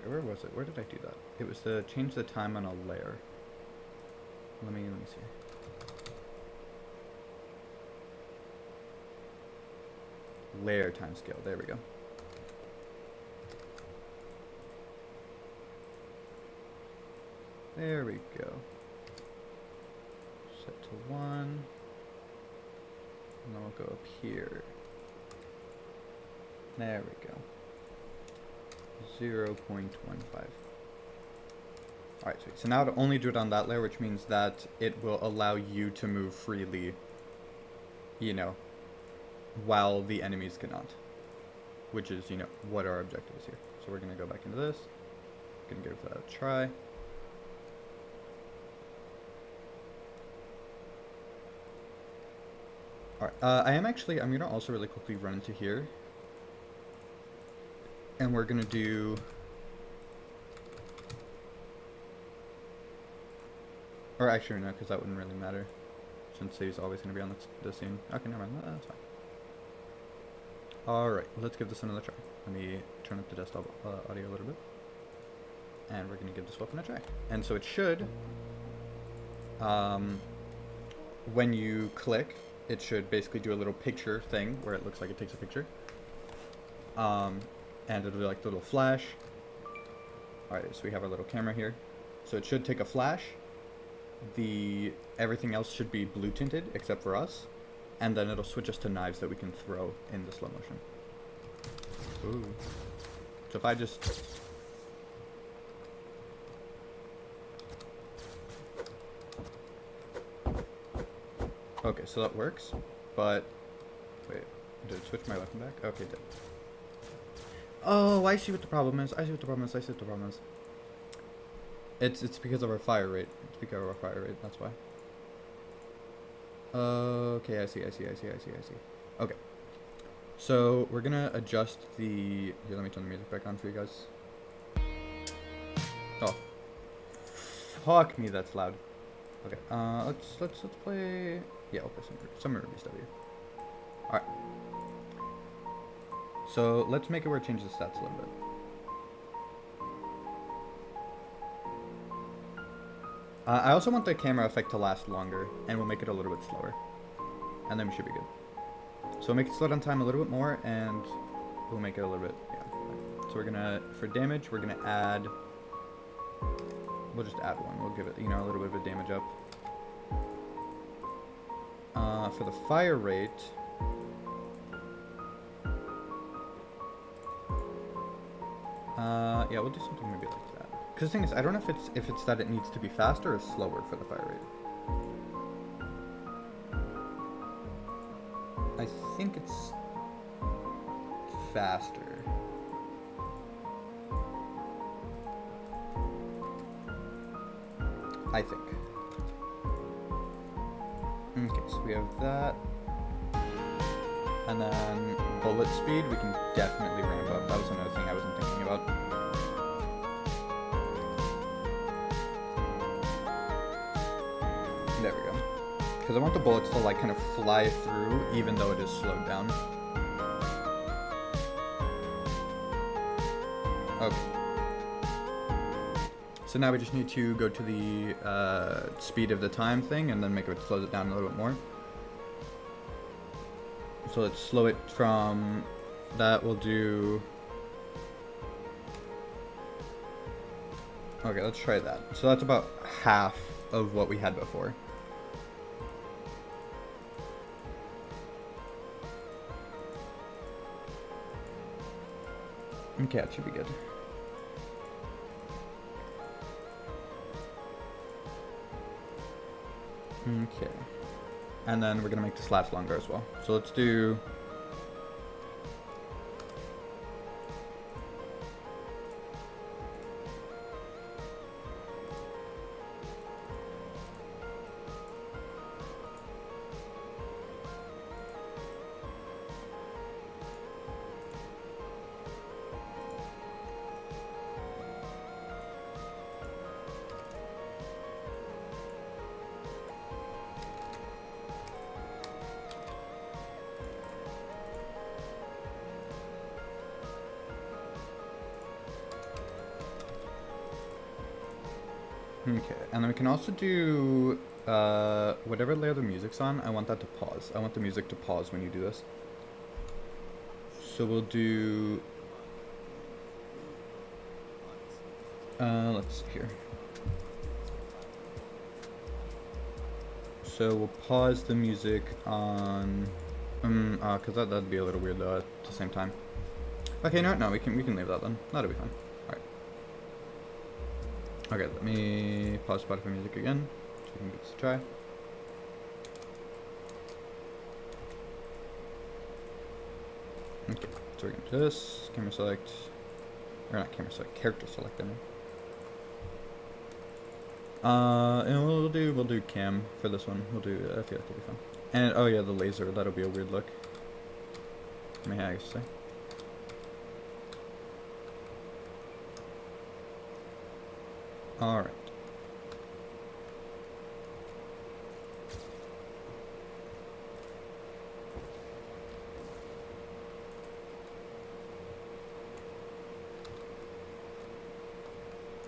where was it? Where did I do that? It was to change the time on a layer. Let me see. Layer time scale. There we go. There we go. Set to 1. And then we'll go up here. There we go. 0.15. Alright, sweet. So now to only do it on that layer, which means that it will allow you to move freely, you know, while the enemies cannot. Which is, you know, what our objective is here. So we're going to go back into this. Going to give that a try. Alright, I'm going to also really quickly run into here. And we're going to do... Or actually, no, because that wouldn't really matter. Since he's always going to be on the scene. Okay, never mind. That's fine. Alright, let's give this another try. Let me turn up the desktop audio a little bit. And we're going to give this weapon a try. And so it should... when you click, it should basically do a little picture thing where it looks like it takes a picture. And it'll be like the little flash. Alright, so we have our little camera here. So it should take a flash. Everything else should be blue tinted except for us. And then it'll switch us to knives that we can throw in the slow motion. Ooh. So if I just... Okay, so that works, but... Wait, did it switch my weapon back? Okay, it did. Oh, I see what the problem is. It's because of our fire rate. That's why. Okay, I see. Okay. So, we're gonna adjust the... Here, let me turn the music back on for you guys. Oh. Fuck me, that's loud. Okay, let's play... Yeah, we'll play some Ruby's W. Alright. So, let's make it where it changes the stats a little bit. I also want the camera effect to last longer, and we'll make it a little bit slower. And then we should be good. So we'll make it slow down time a little bit more, and we'll make it a little bit, yeah. So we're gonna, for damage, we're gonna add, we'll just add 1. We'll give it, you know, a little bit of a damage up. For the fire rate, yeah, we'll do something maybe like that. Because the thing is, I don't know if it's that it needs to be faster or slower for the fire rate. I think it's faster. I think. Okay, so we have that. And then bullet speed, we can definitely ramp up. That was another thing I wasn't thinking about. There we go. Because I want the bullets to like kind of fly through even though it is slowed down. Okay. So now we just need to go to the speed of the time thing and then make it slow it down a little bit more. So let's slow it from that. We'll do... Okay, let's try that. So that's about half of what we had before. Okay, that should be good. Okay. And then we're gonna make this last longer as well. So let's do... Okay, and then we can also do whatever layer the music's on, I want that to pause. I want the music to pause when you do this. So we'll do... let's see here. So we'll pause the music on... cause that'd be a little weird though at the same time. Okay, no, we can leave that then. That'll be fine. Okay, let me pause Spotify music again, so we can give this a try. Okay, so we're gonna do this, camera select, or not camera select, character select, I mean. And we'll do cam for this one. We'll do, I feel like it'll be fun. And, oh yeah, the laser, that'll be a weird look. May I say. Alright.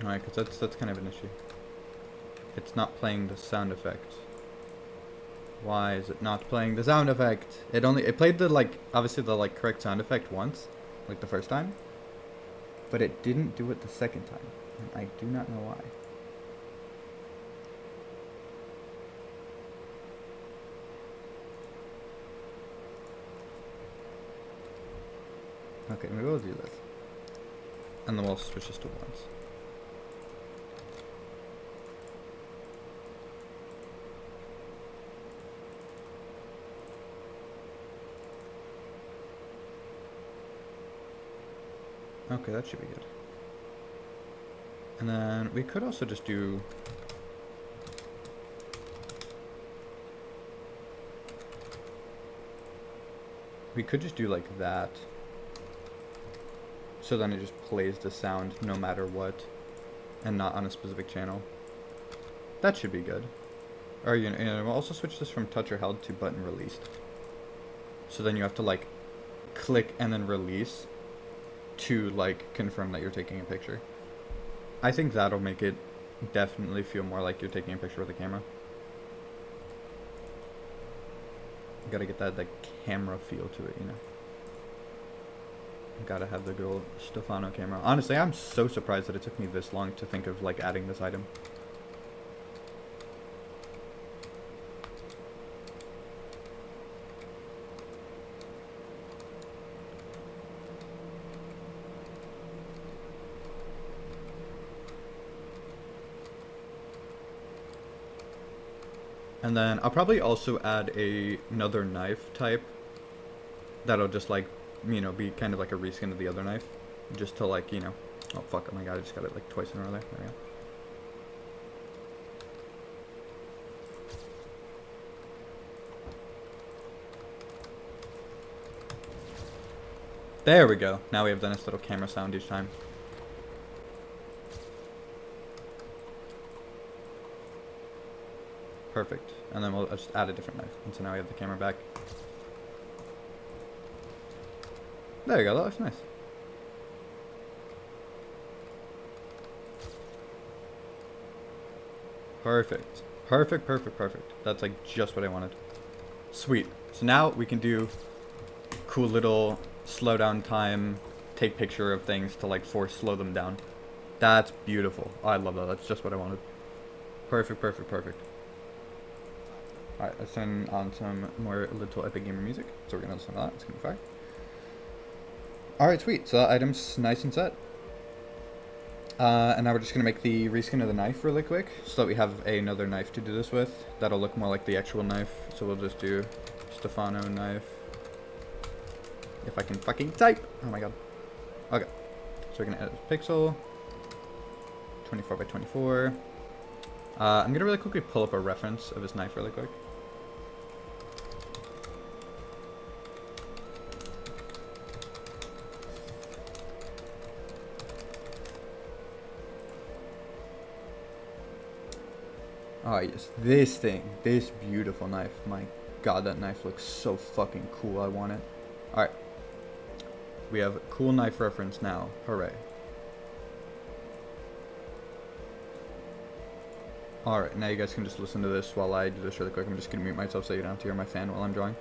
Alright, because that's kind of an issue. It's not playing the sound effect. Why is it not playing the sound effect? It played the, like, obviously the, like, correct sound effect once, like the first time. But it didn't do it the second time. I do not know why. Okay, maybe we'll do this. And then we'll switch this to once. Okay, that should be good. And then we could also just do... We could just do like that. So then it just plays the sound no matter what. And not on a specific channel. That should be good. Or, you know, we'll also switch this from touch or held to button released. So then you have to like click and then release to like confirm that you're taking a picture. I think that'll make it definitely feel more like you're taking a picture with a camera. You gotta get that like camera feel to it, you know. Gotta have the good old Stefano camera. Honestly, I'm so surprised that it took me this long to think of like adding this item. And then I'll probably also add another knife type that'll just like, you know, be kind of like a reskin of the other knife, just to like, you know, oh fuck, oh my god, I just got it like twice in a row there. There we go. There we go. Now we have the nice little camera sound each time. Perfect. And then we'll just add a different knife. And so now we have the camera back. There you go, that looks nice. Perfect. Perfect, perfect, perfect. That's like just what I wanted. Sweet. So now we can do cool little slow down time, take picture of things to like force slow them down. That's beautiful. Oh, I love that. That's just what I wanted. Perfect, perfect, perfect. Alright, let's turn on some more Little Epic Gamer music. So we're gonna listen to that. It's gonna be fire. Alright, sweet. So that item's nice and set. And now we're just going to make the reskin of the knife really quick, so that we have another knife to do this with. That'll look more like the actual knife. So we'll just do Stefano knife. If I can fucking type. Oh my god. Okay. So we're going to edit this pixel. 24 by 24. I'm going to really quickly pull up a reference of his knife really quick. Oh yes, this thing, this beautiful knife. My god, that knife looks so fucking cool. I want it. Alright. We have a cool knife reference now. Hooray. Alright, now you guys can just listen to this while I do this really quick. I'm just gonna mute myself so you don't have to hear my fan while I'm drawing.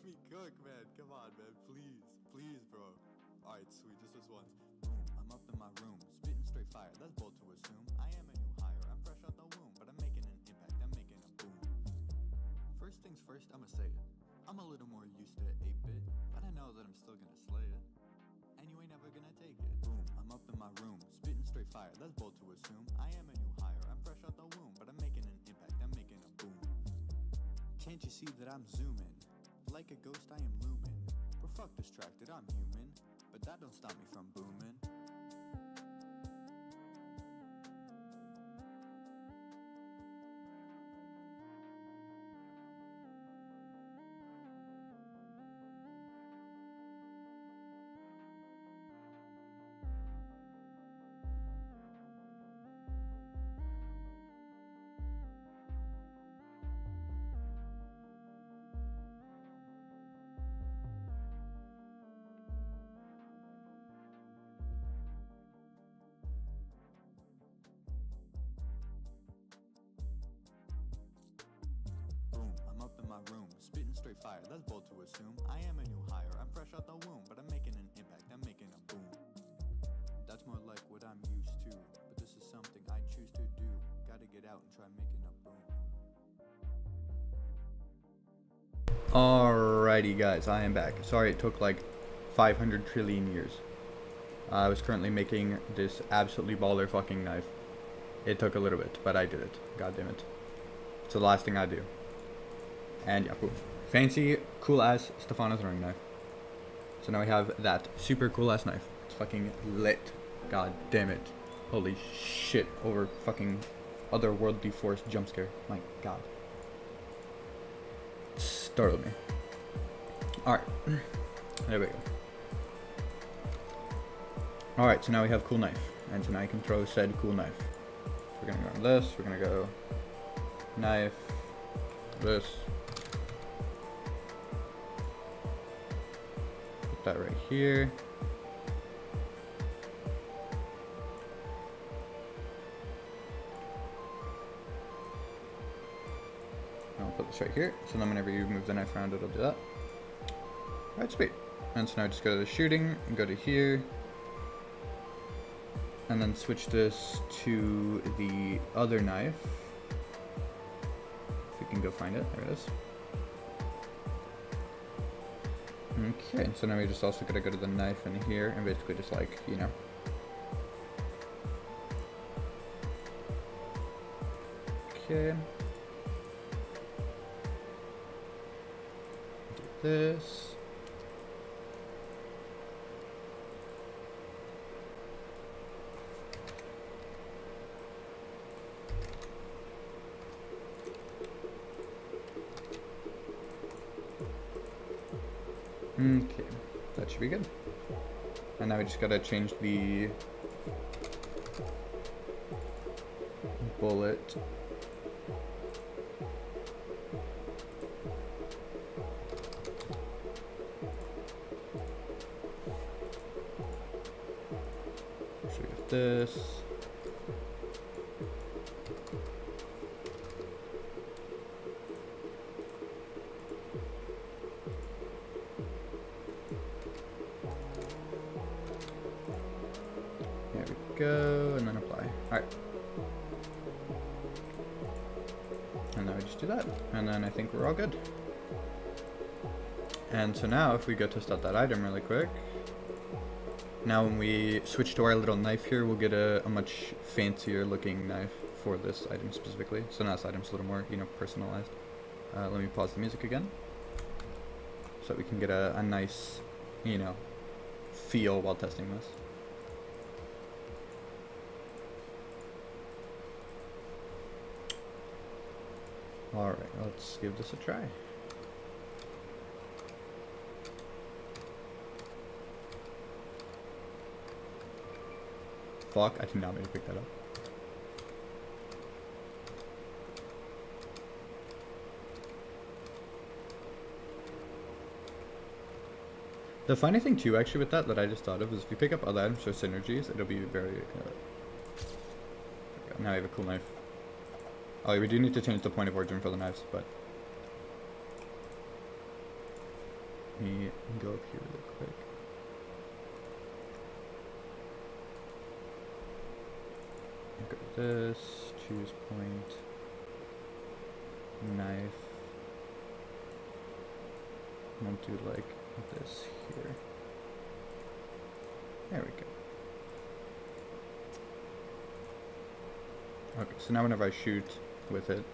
me cook, man. Come on, man. Please. Please, bro. Alright, sweet. Just this once. Boom. I'm up in my room. Spitting straight fire. That's bold to assume. I am a new hire. I'm fresh out the womb. But I'm making an impact. I'm making a boom. First things first, I'ma say it. I'm a little more used to 8-bit. But I know that I'm still gonna slay it. And you ain't never gonna take it. Boom. I'm up in my room. Spitting straight fire. That's bold to assume. I am a new hire. I'm fresh out the womb. But I'm making an impact. I'm making a boom. Can't you see that I'm zooming? Like a ghost I am looming. Bro, fuck distracted, I'm human. But that don't stop me from booming. Boom, I'm up in my room, spitting straight fire, that's bold to assume. I am a new hire, I'm fresh out the womb, but I'm making an impact, I'm making a boom. That's more like what I'm used to, but this is something I choose to do. Gotta get out and try making a boom. Alrighty guys, I am back. Sorry it took like 500 trillion years. I was currently making this absolutely baller fucking knife. It took a little bit, but I did it. God damn it. It's the last thing I do. And yeah, boom. Fancy, cool ass Stefano throwing knife. So now we have that super cool ass knife. It's fucking lit. God damn it. Holy shit. Over fucking otherworldly force jump scare. My god. Startled me. Alright. There we go. Alright, so now we have cool knife. And so now I can throw said cool knife. We're gonna go on this. We're gonna go knife. This. Put that right here. I'll put this right here. So then whenever you move the knife around, it'll do that. Alright, sweet. And so now just go to the shooting and go to here. And then switch this to the other knife. If we can go find it. There it is. Okay, so now we just also gotta go to the knife in here and basically just like, you know. Okay. Do this. Okay, that should be good. And now we just gotta change the bullet. So we got this. Go and then apply. Alright. And now we just do that. And then I think we're all good. And so now if we go test out that item really quick. Now when we switch to our little knife here, we'll get a much fancier looking knife for this item specifically. So now this item's a little more, you know, personalized. Let me pause the music again. So that we can get a nice, you know, feel while testing this. Alright, let's give this a try. Fuck, I did not mean to pick that up. The funny thing too actually with that I just thought of is if you pick up other items for synergies, it'll be very... now I have a cool knife. Oh, we do need to change the point of origin for the knives, but... me go up here really quick. Go to this, choose point, knife. I'm gonna do like this here. There we go. Okay, so now whenever I shoot with it,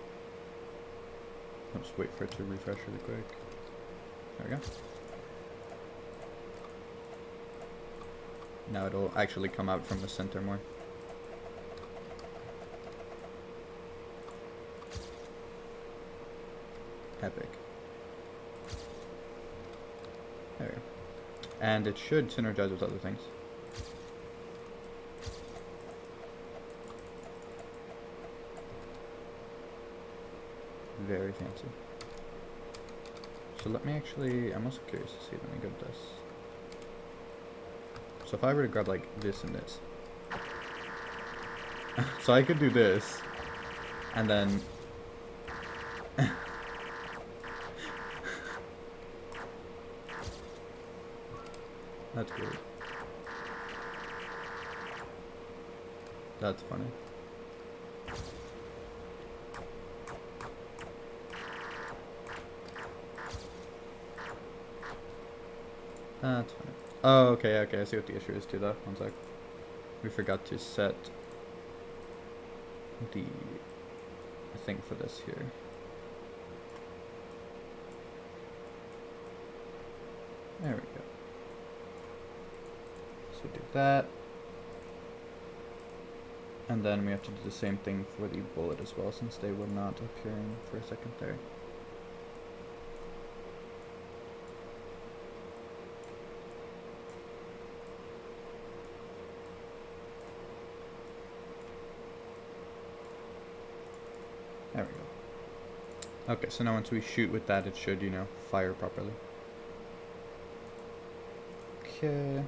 I'll just wait for it to refresh really quick. There we go. Now it'll actually come out from the center more. Epic. There we go. And it should synergize with other things. Very fancy. So let me actually, I'm also curious to see, let me go to this. So if I were to grab like this and this. So I could do this. And then. That's weird. That's funny. That's funny. Oh, okay, I see what the issue is too, though. One sec. We forgot to set the thing for this here. There we go. So do that. And then we have to do the same thing for the bullet as well, since they were not appearing for a second there. There we go. Okay, so now once we shoot with that, it should, you know, fire properly. Okay.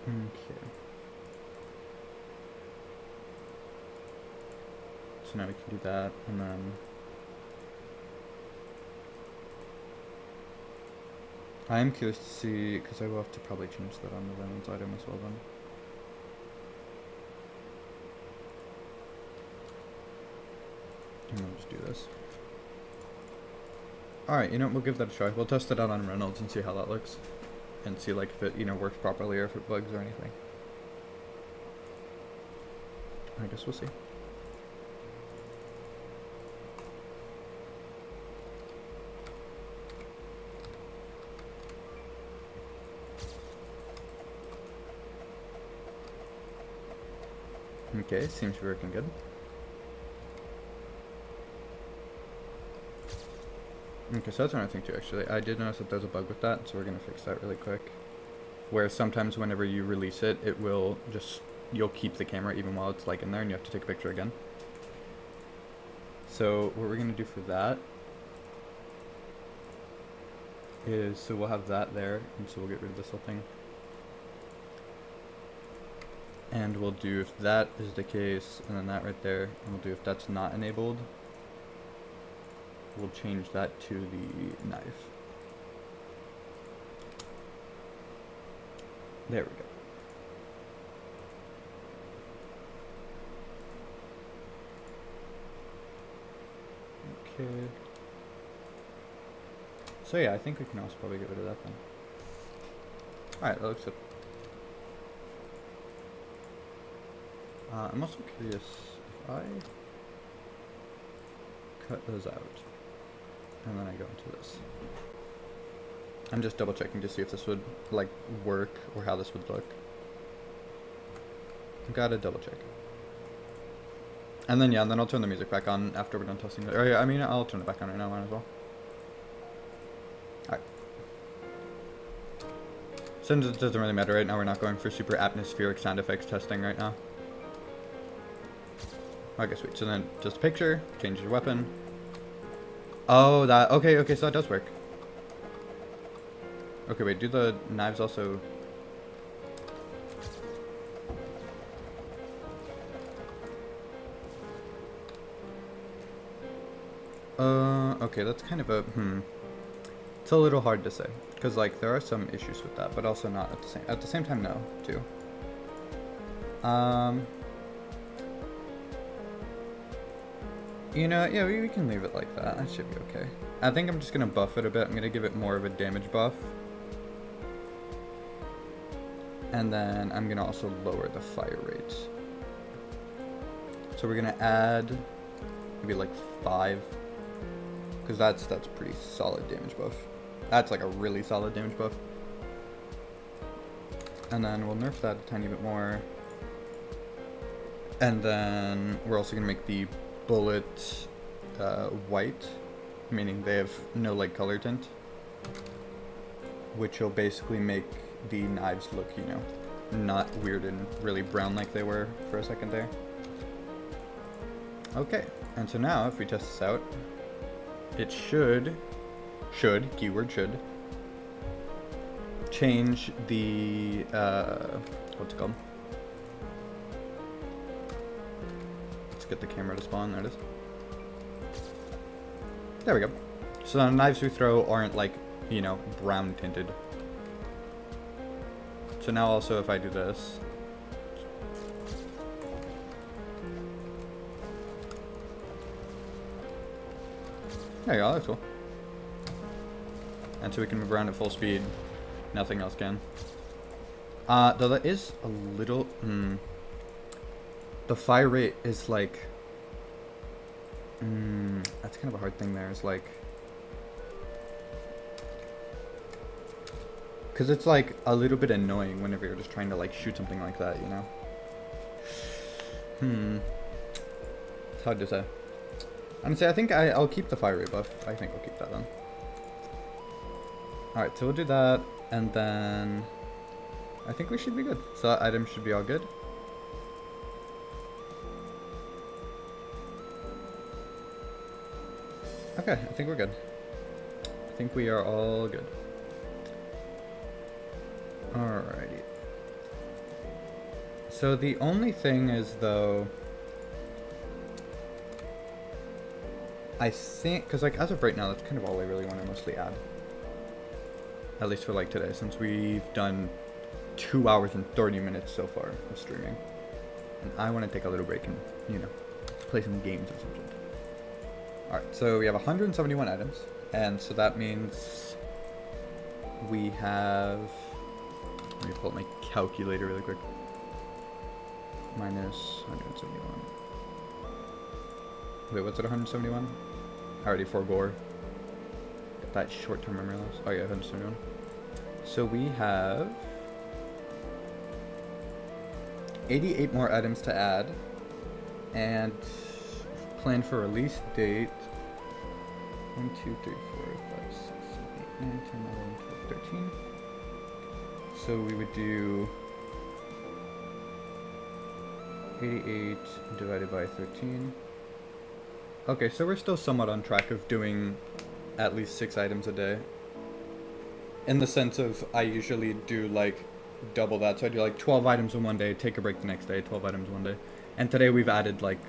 Okay. So now we can do that, and then I am curious to see, because I will have to probably change that on the Reynolds item as well then. And I'll just do this. Alright, you know what, we'll give that a try. We'll test it out on Reynolds and see how that looks. And see like if it, you know, works properly or if it bugs or anything. I guess we'll see. Okay, seems to be working good. Okay, so that's another thing too, actually. I did notice that there's a bug with that, so we're going to fix that really quick. Where sometimes whenever you release it, it will just, you'll keep the camera even while it's like in there and you have to take a picture again. So what we're going to do for that is, so we'll have that there, and so we'll get rid of this whole thing. And we'll do if that is the case, and then that right there, and we'll do if that's not enabled. We'll change that to the knife. There we go. Okay. So yeah, I think we can also probably get rid of that then. Alright, that looks good. I'm also curious if I cut those out. And then I go into this. I'm just double checking to see if this would like work or how this would look. Gotta double check. And then yeah, and then I'll turn the music back on after we're done testing it. Or yeah, I mean I'll turn it back on right now, might as well. Alright. Since it doesn't really matter right now, we're not going for super atmospheric sound effects testing right now. Okay, sweet. So then just a picture, change your weapon. Oh, that, okay, so that does work. Okay, wait, do the knives also... Okay, that's kind of a, It's a little hard to say, because, like, there are some issues with that, but also not at the same time, no, too. You know, yeah, we can leave it like that. That should be okay. I think I'm just gonna buff it a bit. I'm gonna give it more of a damage buff. And then I'm gonna also lower the fire rates. So we're gonna add maybe like 5, because that's pretty solid damage buff. That's like a really solid damage buff. And then we'll nerf that a tiny bit more. And then we're also gonna make the bullet white, meaning they have no like color tint, which will basically make the knives look, you know, not weird and really brown like they were for a second there. Okay, and so now if we test this out, it should, keyword should, change the, what's it called? Let's get the camera to spawn, there it is. There we go. So the knives we throw aren't like, you know, brown tinted. So now also if I do this, there you go, that's cool. And so we can move around at full speed. Nothing else can. Though that is a little, the fire rate is like, that's kind of a hard thing there. It's like, because it's like a little bit annoying whenever you're just trying to like shoot something like that, you know? It's hard to say. Honestly, I think I'll keep the fire rate buff. I think I'll keep that then. Alright, so we'll do that, and then I think we should be good. So that item should be all good. Okay, I think we're good. I think we are all good. Alrighty. So the only thing is, though, I think, because like as of right now, that's kind of all I really want to mostly add. At least for like today, since we've done 2 hours and 30 minutes so far of streaming. And I want to take a little break and, you know, play some games or something. Alright, so we have 171 items, and so that means we have, let me pull up my calculator really quick. Minus 171. Wait, what's it, 171? I already forgore. Got that short-term memory loss. Oh yeah, 171. So we have 88 more items to add, and plan for release date 1, 2, 3, 4, 5, 6, 7, 8, 9, 10, 11, 12, 13. So we would do 88 divided by 13. Okay, so we're still somewhat on track of doing at least 6 items a day. In the sense of, I usually do like double that. So I do like 12 items in one day, take a break the next day, 12 items one day. And today we've added like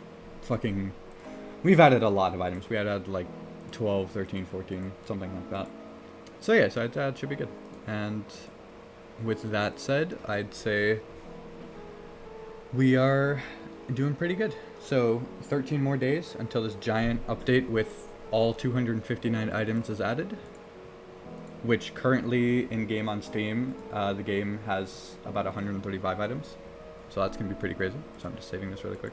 we've added a lot of items. We had like 12, 13, 14, something like that. So yeah, so that should be good. And with that said, I'd say we are doing pretty good. So 13 more days until this giant update with all 259 items is added, which currently in game on Steam, the game has about 135 items. So that's gonna be pretty crazy. So I'm just saving this really quick.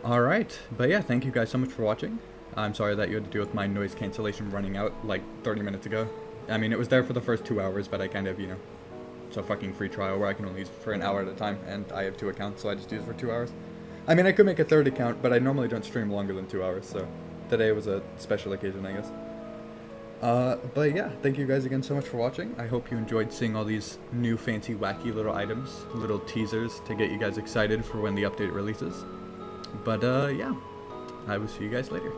Alright, but yeah, thank you guys so much for watching. I'm sorry that you had to deal with my noise cancellation running out like 30 minutes ago. I mean, it was there for the first 2 hours, but I kind of, you know, it's a fucking free trial where I can only use it for an hour at a time, and I have 2 accounts, so I just use it for 2 hours. I mean, I could make a third account, but I normally don't stream longer than 2 hours, so today was a special occasion, I guess. But yeah, thank you guys again so much for watching. I hope you enjoyed seeing all these new fancy wacky little items, little teasers to get you guys excited for when the update releases. But yeah, I will see you guys later.